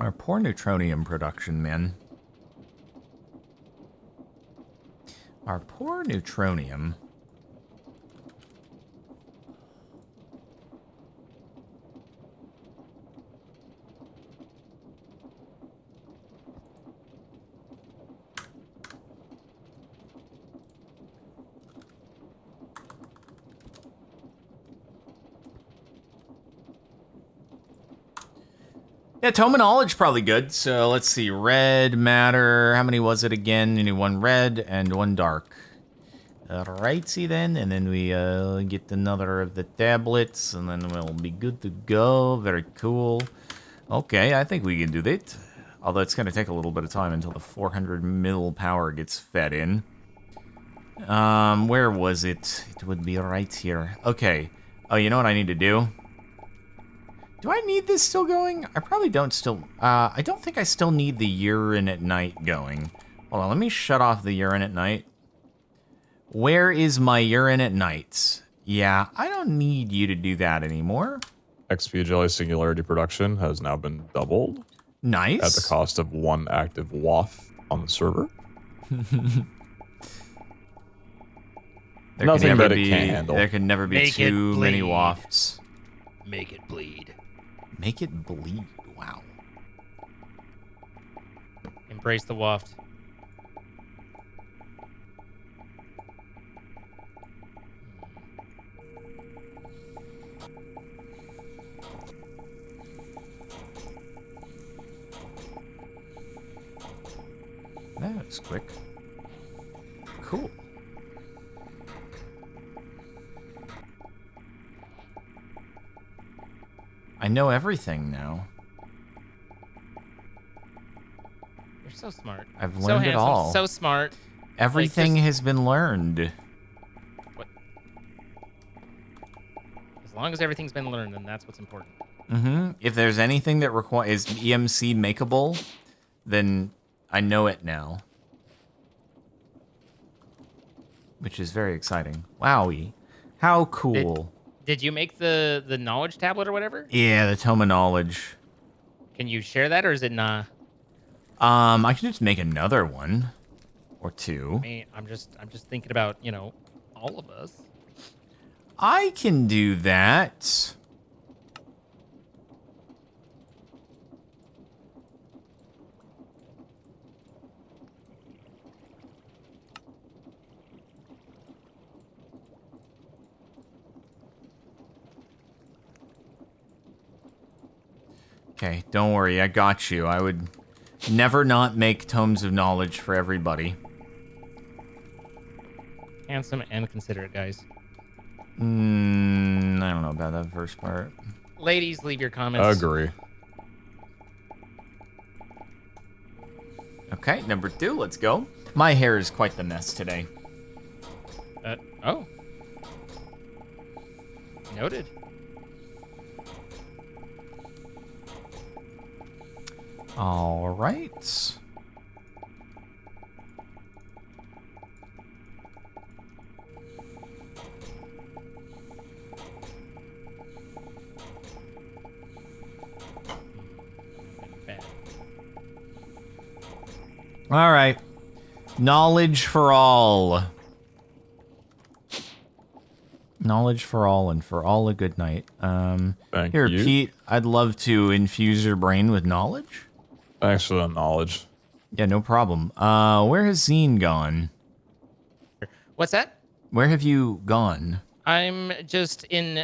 Our poor neutronium production, man. Our poor neutronium. Yeah, tome of knowledge probably good. So let's see, red matter. How many was it again? You need 1 red and 1 dark. Alrighty then, and then we get another of the tablets, and then we'll be good to go. Very cool. Okay, I think we can do that. Although it's going to take a little bit of time until the 400 mil power gets fed in. Where was it? It would be right here. Okay. Oh, you know what I need to do? Do I need this still going? I probably don't still... I don't think I still need the urine at night going. Hold on, let me shut off the urine at night. Where is my urine at night? Yeah, I don't need you to do that anymore. XP Jelly Singularity production has now been doubled. Nice. At the cost of 1 active waft on the server. Nothing that it can't handle. There can never be Make it too many bleed. wafts. Make it bleed. Make it bleed. Wow. Embrace the waft. That was quick. Cool. I know everything now. You're so smart. I've So learned it handsome, all. so smart. Everything has been learned. What? As long as everything's been learned, then that's what's important. Mm-hmm. If there's anything that is EMC makeable, then I know it now. Which is very exciting. Wowie. How cool. Did you make the knowledge tablet or whatever? Yeah, the Tome of Knowledge. Can you share that, or is it nah? I can just make another one. Or two. I mean, I'm just thinking about, you know, all of us. I can do that. Okay, don't worry, I got you. I would never not make tomes of knowledge for everybody. Handsome and considerate, guys. I don't know about that first part. Ladies, leave your comments. Agree. Okay, number 2, let's go. My hair is quite the mess today. Oh. Noted. All right. Bad. All right. Knowledge for all. Knowledge for all, and for all a good night. Thank Here, you. Pete, I'd love to infuse your brain with knowledge. Thanks for the knowledge. Yeah, no problem. Where has Zine gone? What's that? Where have you gone? I'm just in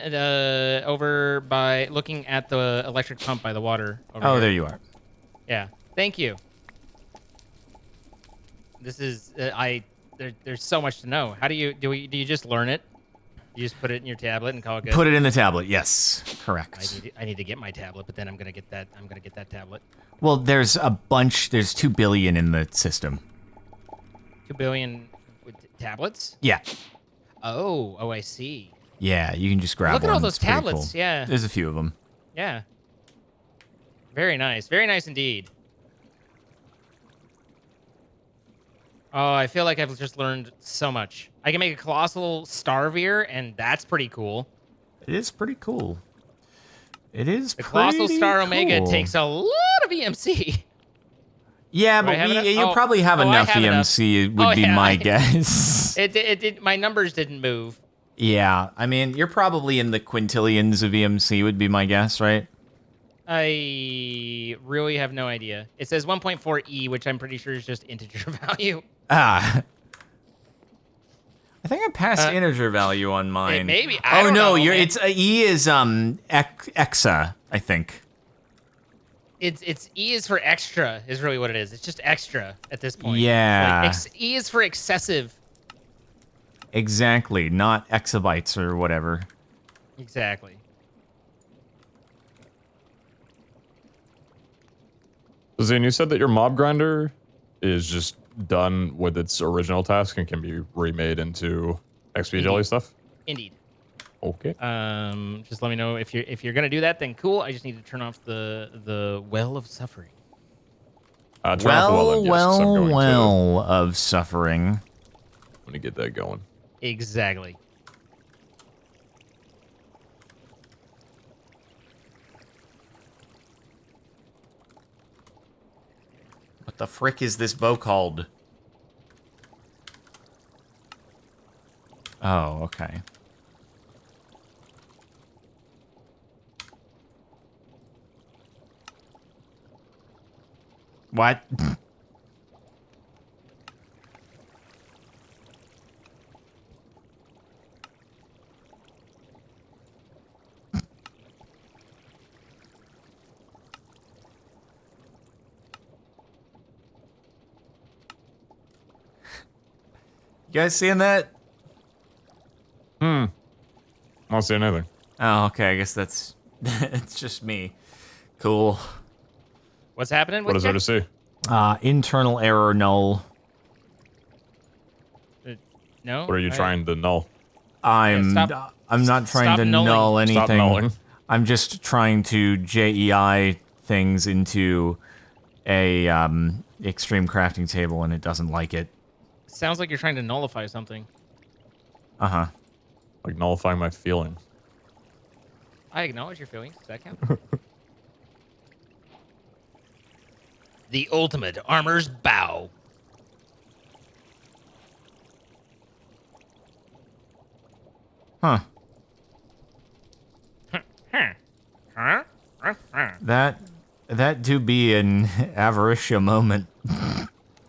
over by looking at the electric pump by the water. Over Oh, here. there you are. Yeah. Thank you. This is there's so much to know. How do you just learn it? You just put it in your tablet and call it good. Put it in the tablet. Yes, correct. I need to get my tablet, but then I'm gonna get that tablet. Well, there's a bunch. There's 2 billion in the system. 2 billion tablets? Yeah. Oh, I see. Yeah, you can just grab Look at one. all those It's pretty tablets. cool. Yeah. There's a few of them. Yeah. Very nice. Very nice indeed. Oh, I feel like I've just learned so much. I can make a colossal starveer, and that's pretty cool. It is pretty cool. It is The pretty colossal star omega cool. takes a lot of EMC. Yeah, Do I but have enough? you Oh, probably have I enough have enough. EMC would Oh, be yeah, my I- guess. It did. My numbers didn't move. Yeah, I mean, you're probably in the quintillions of EMC would be my guess, right? I really have no idea. It says 1.4e, which I'm pretty sure is just integer value. Ah. I think I passed integer value on mine. Maybe. I Oh don't no, know, you're man. it's E is exa, I think. It's E is for extra is really what it is. It's just extra at this point. Yeah. Like E is for excessive. Exactly, not exabytes or whatever. Exactly. Zane, you said that your mob grinder is just done with its original task and can be remade into XP jelly stuff? Indeed. Okay. Just let me know if you're gonna do that. Then cool. I just need to turn off the well of suffering. Turn off the well, then, yes, 'cause I'm going well of suffering. to, I'm gonna get that going. Exactly. What the frick is this bow called? Oh, okay. What? You guys seeing that? I don't see anything. Oh, okay. I guess that's It's just me. Cool. What's happening What with is there to see? Internal error null. No. What are you trying to null? I'm not trying stop to nulling. null anything. Stop nulling. I'm just trying to JEI things into a extreme crafting table, and it doesn't like it. Sounds like you're trying to nullify something. Uh-huh. Like nullifying my feelings. I acknowledge your feelings. Does that count? The ultimate armor's bow. Huh. Huh? That do be an Avaricia moment.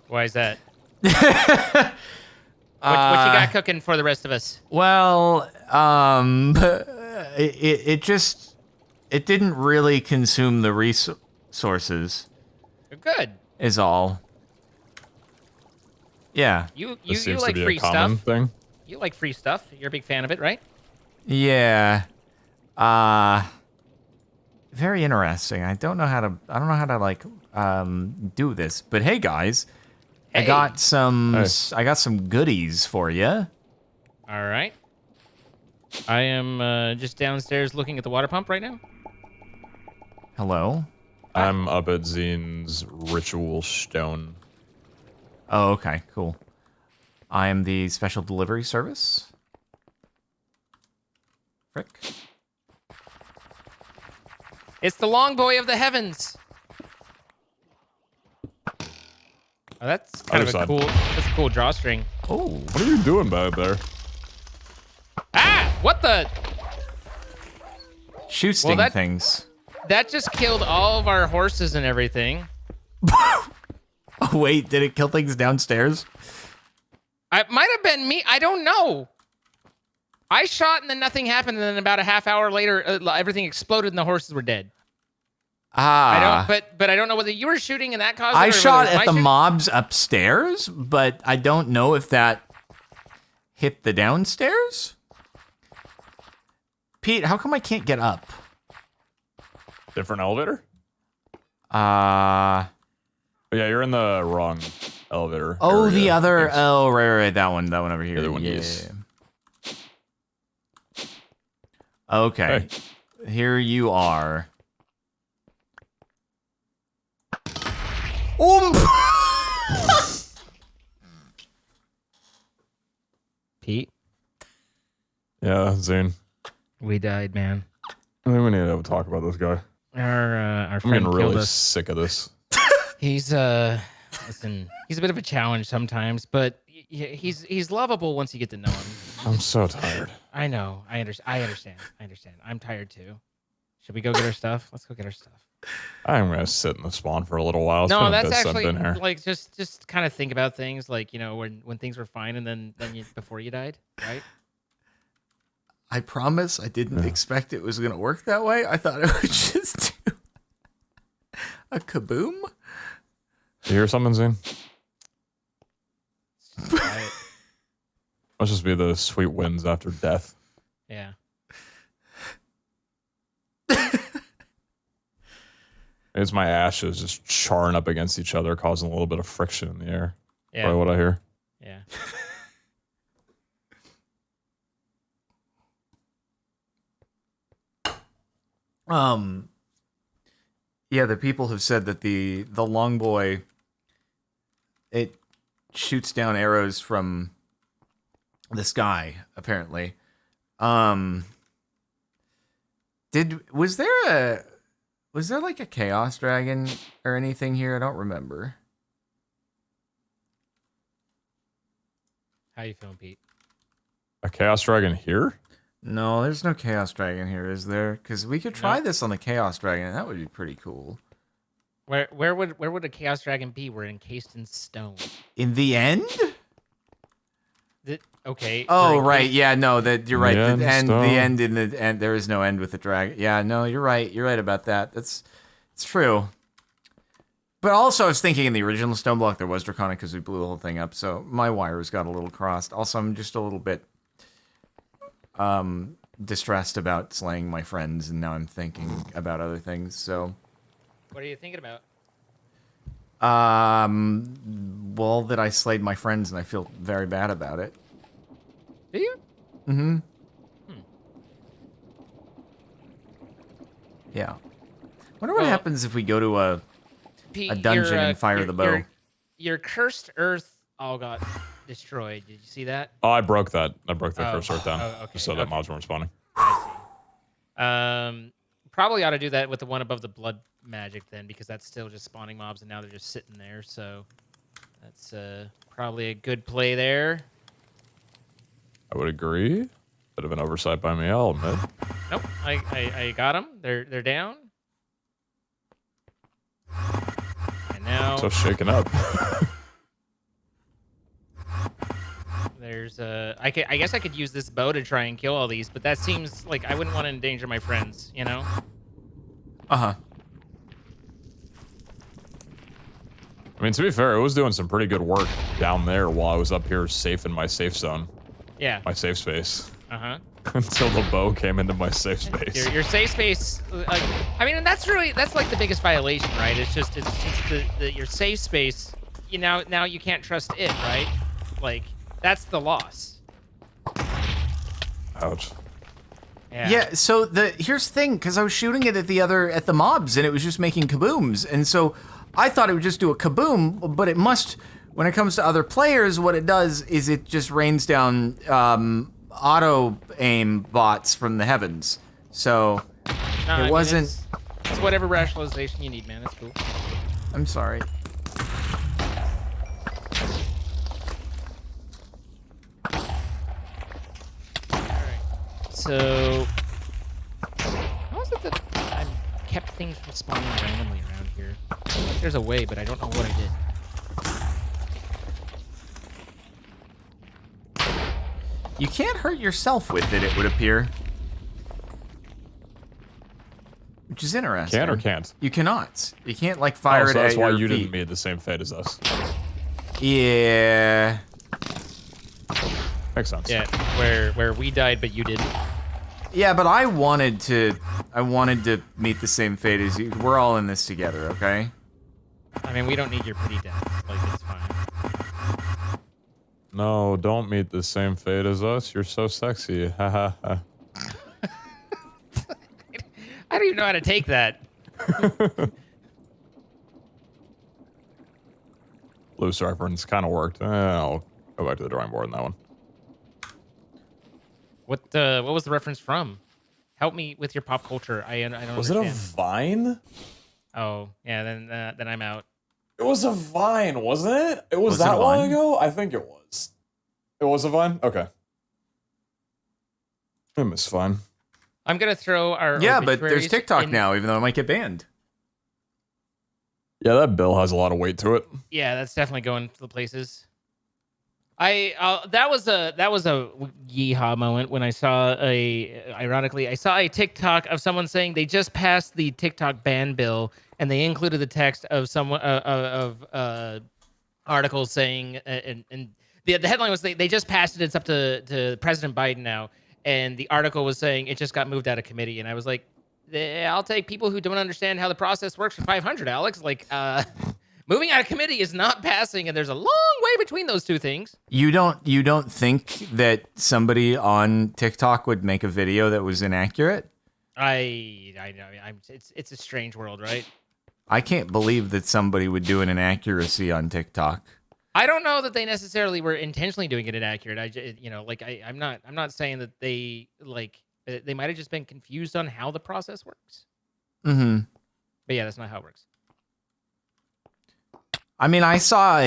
Why is that? What you got cooking for the rest of us? Well, it didn't really consume the resources. Good. Is all. Yeah. You This seems like to be free a common stuff. thing. You like free stuff. You're a big fan of it, right? Yeah. Very interesting. I don't know how to like do this. But hey guys, Hey. I got some goodies for you. All right. I am just downstairs looking at the water pump right now. Hello. I'm up at Zine's ritual stone. Oh, okay, cool. I am the special delivery service. Frick. It's the long boy of the heavens. Oh, that's kind Other of a side. that's a cool drawstring. Oh. What are you doing back there? Ah! What the? Shoe sting that- things. That just killed all of our horses and everything. Oh, wait, did it kill things downstairs? It might have been me. I don't know. I shot and then nothing happened, and then about a half hour later, everything exploded and the horses were dead. Ah. But I don't know whether you were shooting and that caused it. I or shot whether it was at my the shooting. mobs upstairs, but I don't know if that hit the downstairs. Pete, how come I can't get up? Different elevator? Uh Oh, yeah, you're in the wrong elevator. oh, area. the other. Thanks. Oh, right, that one over here. The other one, yeah. yes. Okay, here you are. Pete, Yeah, Zane. we died, man. I think we need to have a talk about this guy. Our I'm friend getting killed really us. sick of this. He's listen, he's a bit of a challenge sometimes, but he's lovable once you get to know him. I'm so tired. I know. I understand. I'm tired too. Should we go get our stuff? Let's go get our stuff. I'm gonna sit in the spawn for a little while. It's No, been a that's bit since I've actually been here. like just kind of think about things like, you know, when things were fine and then you, before you died, right? I promise I didn't expect it was gonna work that way. I thought it would just do a kaboom. You hear something, Zane? Right. Must just be the sweet winds after death. Yeah. It's my ashes just charring up against each other, causing a little bit of friction in the air. Yeah. Probably what I hear. Yeah. Yeah, the people have said that the long boy, it shoots down arrows from the sky, apparently. Was there like a chaos dragon or anything here? I don't remember. How you feeling, Pete? A chaos dragon here? No, there's no chaos dragon here, is there? Because we could try No. this on the chaos dragon, and that would be pretty cool. Where would a chaos dragon be? We're encased in stone. In the end? Okay. Oh, we're right. encased- Yeah, no, that you're right. The The end, end, stone. the end in the end. There is no end with the dragon. Yeah, no, you're right. You're right about that. It's true. But also, I was thinking in the original StoneBlock there was draconic because we blew the whole thing up, so my wires got a little crossed. Also, I'm just a little bit distressed about slaying my friends, and now I'm thinking about other things. So, What are you thinking about? well, that I slayed my friends, and I feel very bad about it. Do you? Mm-hmm. Yeah. Wonder what happens if we go to a Pete, dungeon and fire the bow. Your cursed earth all got destroyed. Did you see that? Oh, I broke that. I broke that first earth down. Oh, okay, Just so that okay. mobs weren't spawning. Probably ought to do that with the one above the blood magic then, because that's still just spawning mobs, and now they're just sitting there. So that's probably a good play there. I would agree. Bit of an oversight by me, I'll admit. Nope, I got them. They're down. And now So shaken up. there's I guess I could use this bow to try and kill all these, but that seems like I wouldn't want to endanger my friends, you know? Uh-huh. I mean, to be fair, it was doing some pretty good work down there while I was up here safe in my safe zone. Yeah. My safe space. Uh-huh. Until the bow came into my safe space. Your safe space, I mean, and that's like the biggest violation, right? It's just your safe space. Now you can't trust it, right? Like that's the loss. Ouch. Yeah, so here's the thing, because I was shooting it at the mobs, and it was just making kabooms, and so I thought it would just do a kaboom, but it must, when it comes to other players, what it does is it just rains down auto aim bots from the heavens. So it wasn't. It's whatever rationalization you need, man. It's cool. I'm sorry. So, how is it that I kept things from spawning randomly around here? I feel like there's a way, but I don't know what I did. You can't hurt yourself with it, it would appear. Which is interesting. Can or can't? You cannot. You can't, like, fire it so at that's why your you feet. didn't meet the same fate as us. Yeah. Makes sense. Yeah, where we died, but you didn't. Yeah, but I wanted to meet the same fate as you. We're all in this together, okay? I mean, we don't need your pity death. Like, it's fine. No, don't meet the same fate as us. You're so sexy. Ha ha ha. I don't even know how to take that. Loose reference kind of worked. I'll go back to the drawing board on that one. What was the reference from? Help me with your pop culture. I don't Was understand. it a Vine? Oh, yeah, then I'm out. It was a Vine, wasn't it? It was it that a long Vine? ago? I think it was. It was a Vine? Okay. I miss Vine. I'm gonna throw our Yeah, but there's obituaries TikTok in- now, even though it might get banned. Yeah, that bill has a lot of weight to it. Yeah, that's definitely going to the places. That was a yeehaw moment when I saw I saw a TikTok of someone saying they just passed the TikTok ban bill, and they included the text of someone articles saying and the headline was they just passed it. It's up to President Biden now, and the article was saying it just got moved out of committee, and I was like, I'll take people who don't understand how the process works for 500, Alex. Like, moving out of committee is not passing, and there's a long way between those two things. You don't think that somebody on TikTok would make a video that was inaccurate? I know. It's a strange world, right? I can't believe that somebody would do an inaccuracy on TikTok. I don't know that they necessarily were intentionally doing it inaccurate. I'm not saying that they they might have just been confused on how the process works. Mm-hmm. But yeah, that's not how it works. I mean, I saw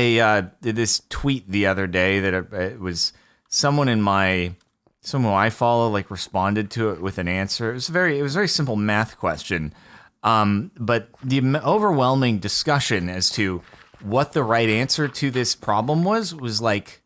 this tweet the other day that it was someone who I follow like responded to it with an answer. It was a very simple math question, but the overwhelming discussion as to what the right answer to this problem was like,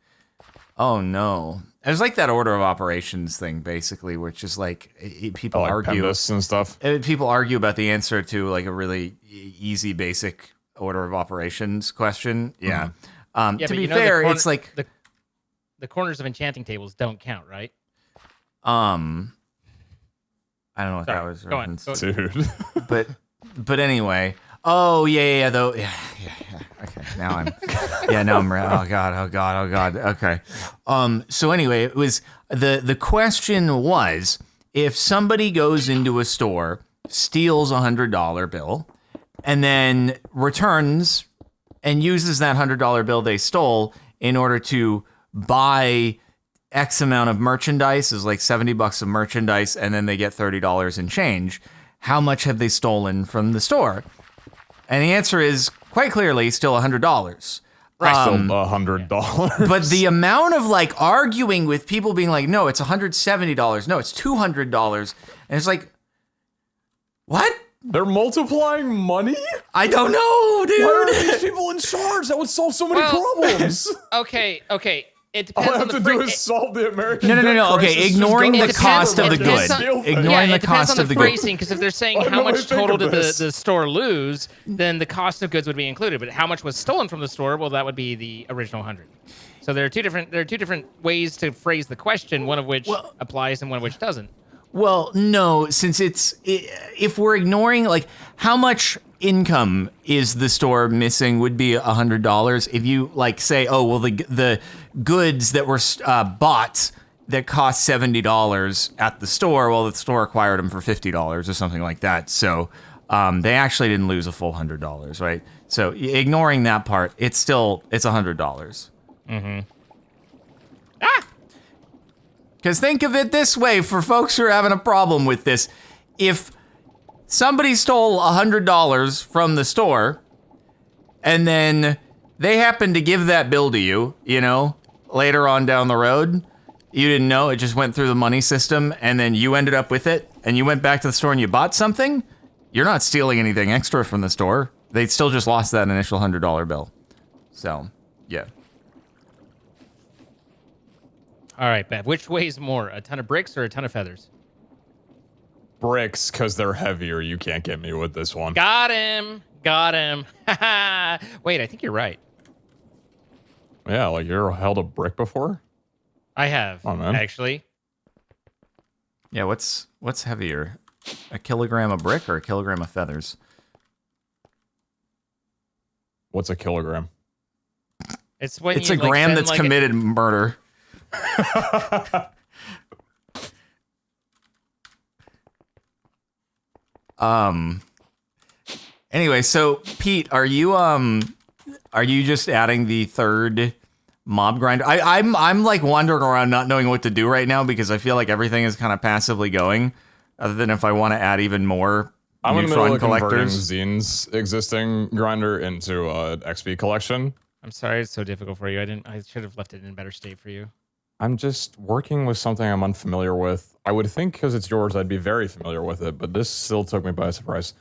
oh no. It was like that order of operations thing, basically, where it's just like people argue PEMDAS and stuff. People argue about the answer to like a really easy, basic order of operations question. Yeah. Yeah, to but be you know fair, it's like the corners of enchanting tables don't count, right? I don't know what that Sorry, was go on. referenced. Dude. But anyway. Oh yeah. Though. Yeah. Okay. Now I'm. Yeah. Now I'm. Oh god. Okay. So anyway, it was the question was, if somebody goes into a store, steals $100 bill, and then returns and uses that $100 bill they stole in order to buy X amount of merchandise, is like $70 of merchandise, and then they get $30 in change. How much have they stolen from the store? And the answer is quite clearly still $100. Right. Still $100. But the amount of like arguing with people being like, no, it's $170. No, it's $200. And it's like, what? They're multiplying money? I don't know, dude. Why are these people in charge? That would solve so many problems. Okay. It All depends I on have the to do is solve the American No. debt Okay, crisis. ignoring Just the go cost of the to good. steal things. Ignoring the it depends cost on of the the good. phrasing, because if they're saying I don't how know what much to think total of did this. the store lose, then the cost of goods would be included. But how much was stolen from the store? Well, that would be the original 100. So there are two different ways to phrase the question, one of which applies and one of which doesn't. Well, no, since if we're ignoring like how much income is the store missing would be $100. If you like say, oh well, the goods that were bought that cost $70 at the store, well, the store acquired them for $50 or something like that. So they actually didn't lose a full $100, right? So ignoring that part, it's $100. Mm-hmm. Because think of it this way, for folks who are having a problem with this, if somebody stole $100 from the store, and then they happen to give that bill to you, later on down the road, you didn't know, it just went through the money system, and then you ended up with it, and you went back to the store and you bought something, you're not stealing anything extra from the store. They still just lost that initial $100 bill. So, yeah. All right, Bev. Which weighs more, a ton of bricks or a ton of feathers? Bricks, because they're heavier. You can't get me with this one. Got him. Wait, I think you're right. Yeah, like you ever held a brick before? I have, actually. Yeah, what's heavier? A kilogram of brick or a kilogram of feathers? What's a kilogram? It's when it's a gram that's committed murder. Anyway, so Pete, are you just adding the third mob grinder? I'm like wandering around not knowing what to do right now because I feel like everything is kind of passively going, other than if I want to add even more I'm in the middle neutron of converting collectors. Zine's existing grinder into an XP collection. I'm sorry it's so difficult for you. I should have left it in better state for you. I'm just working with something I'm unfamiliar with. I would think because it's yours, I'd be very familiar with it, but this still took me by surprise.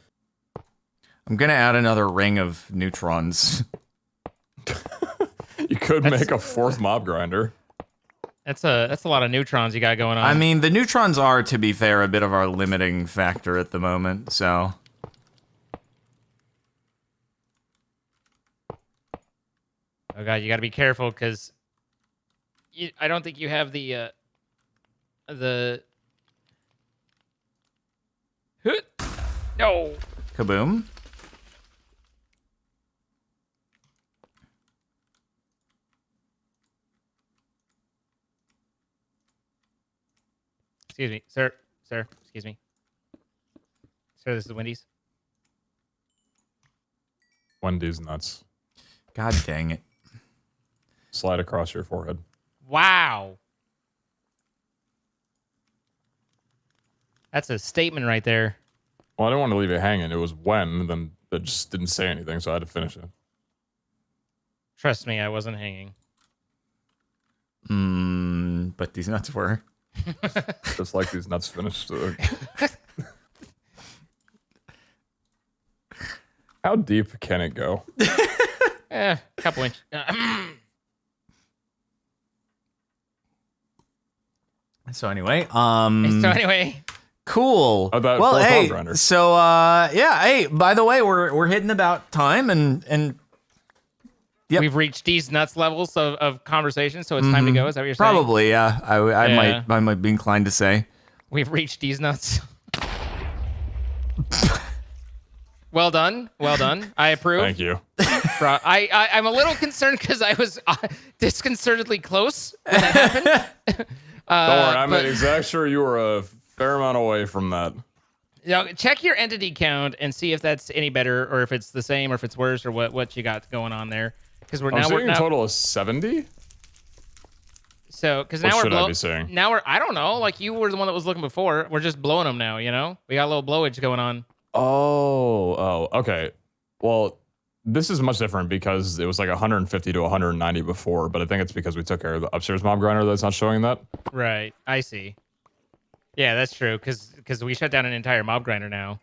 I'm gonna add another ring of neutrons. You could make a fourth mob grinder. That's a lot of neutrons you got going on. I mean, the neutrons are, to be fair, a bit of our limiting factor at the moment, so. Oh god, you got to be careful because I don't think you have the no. Kaboom. Excuse me, sir. Excuse me, sir. This is Wendy's. Wendy's nuts. God dang it. Slide across your forehead. Wow. That's a statement right there. Well, I didn't want to leave it hanging. It was when, then it just didn't say anything, so I had to finish it. Trust me, I wasn't hanging. But these nuts were. Just like these nuts finished. How deep can it go? A couple inches. So anyway, cool. About well, fourth hey, mob grinder. so yeah, hey, by the way, we're hitting about time and yep. We've reached these nuts levels of conversation, so it's time to go. Is that what you're saying? Probably, yeah. I might be inclined to say. We've reached these nuts. Well done. Well done. I approve. Thank you. I'm a little concerned because I was disconcertedly close when that happened. Don't worry, I'm exact sure you were a fair amount away from that. Check your entity count and see if that's any better, or if it's the same, or if it's worse, or what you got going on there. Because we're seeing a total of 70. So, because What now should we're I be saying? now we're I don't know. Like you were the one that was looking before. We're just blowing them now. You know, we got a little blowage going on. Oh, okay. Well, this is much different because it was like 150 to 190 before, but I think it's because we took care of the upstairs mob grinder that's not showing that. Right. I see. Yeah, that's true. Because we shut down an entire mob grinder now.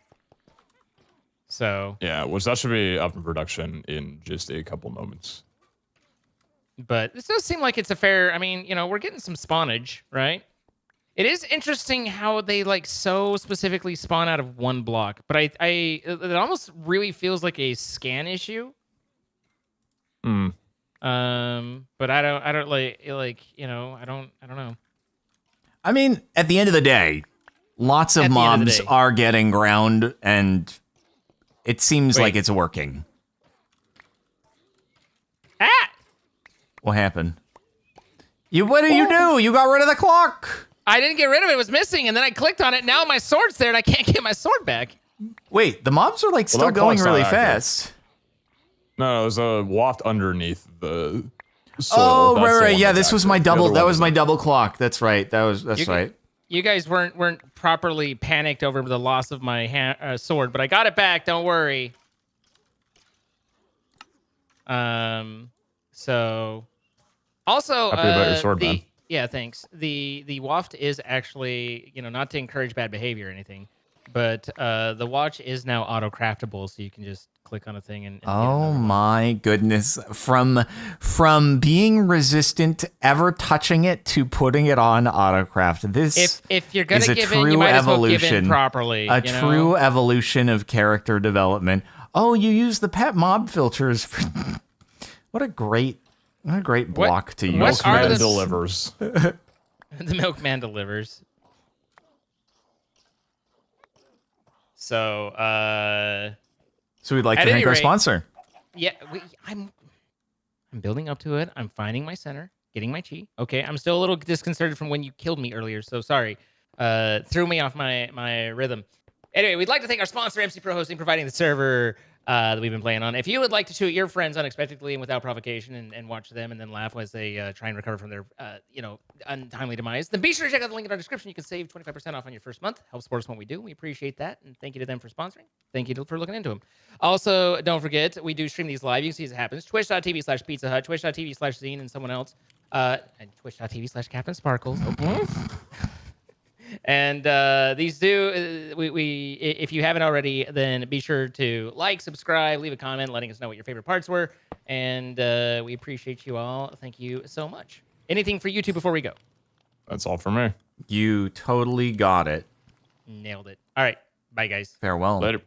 So. Yeah, which that should be up in production in just a couple moments. But this does seem like it's a fair. I mean, you know, we're getting some spawnage, right? It is interesting how they like so specifically spawn out of one block, but it almost really feels like a scan issue. Hmm. But I don't like you know, I don't know. I mean, at the end of the day, lots of mobs are getting ground, and it seems like it's working. Ah! What happened? What did you do? You got rid of the clock. I didn't get rid of it. It was missing, and then I clicked on it. Now my sword's there, and I can't get my sword back. Wait, the mobs are like still going really fast. No, there's a waft underneath the soil. Oh, right. Yeah, this was my double. That was my double clock. That's right. That's right. You guys weren't properly panicked over the loss of my sword, but I got it back. Don't worry. So also happy about your sword, man. Yeah, thanks. The waft is actually, you know, not to encourage bad behavior or anything, but the watch is now auto craftable, so you can just click on a thing and oh my goodness, from being resistant to ever touching it to putting it on autocraft. This if you're gonna is a give true in, you might evolution, as well give in properly. A true evolution of character development. Oh, you use the pet mob filters. What a great block to use. Milkman delivers. The milkman delivers. So we'd like to thank our sponsor. Yeah, I'm building up to it. I'm finding my center, getting my chi. Okay, I'm still a little disconcerted from when you killed me earlier, so sorry. Threw me off my rhythm. Anyway, we'd like to thank our sponsor, MC Pro Hosting, providing the server that we've been playing on. If you would like to shoot your friends unexpectedly and without provocation and watch them and then laugh as they try and recover from their, untimely demise, then be sure to check out the link in our description. You can save 25% off on your first month. Help support us when we do. We appreciate that. And thank you to them for sponsoring. Thank you for looking into them. Also, don't forget, we do stream these live. You can see as it happens. Twitch.tv/Pizza Hut, Twitch.tv/Zine and someone else, and Twitch.tv/Captain Sparkles. Okay. And these do if you haven't already, then be sure to like, subscribe, leave a comment, letting us know what your favorite parts were, and we appreciate you all. Thank you so much. Anything for you two before we go? That's all for me. You totally got it. Nailed it. All right, bye guys. Farewell. Later.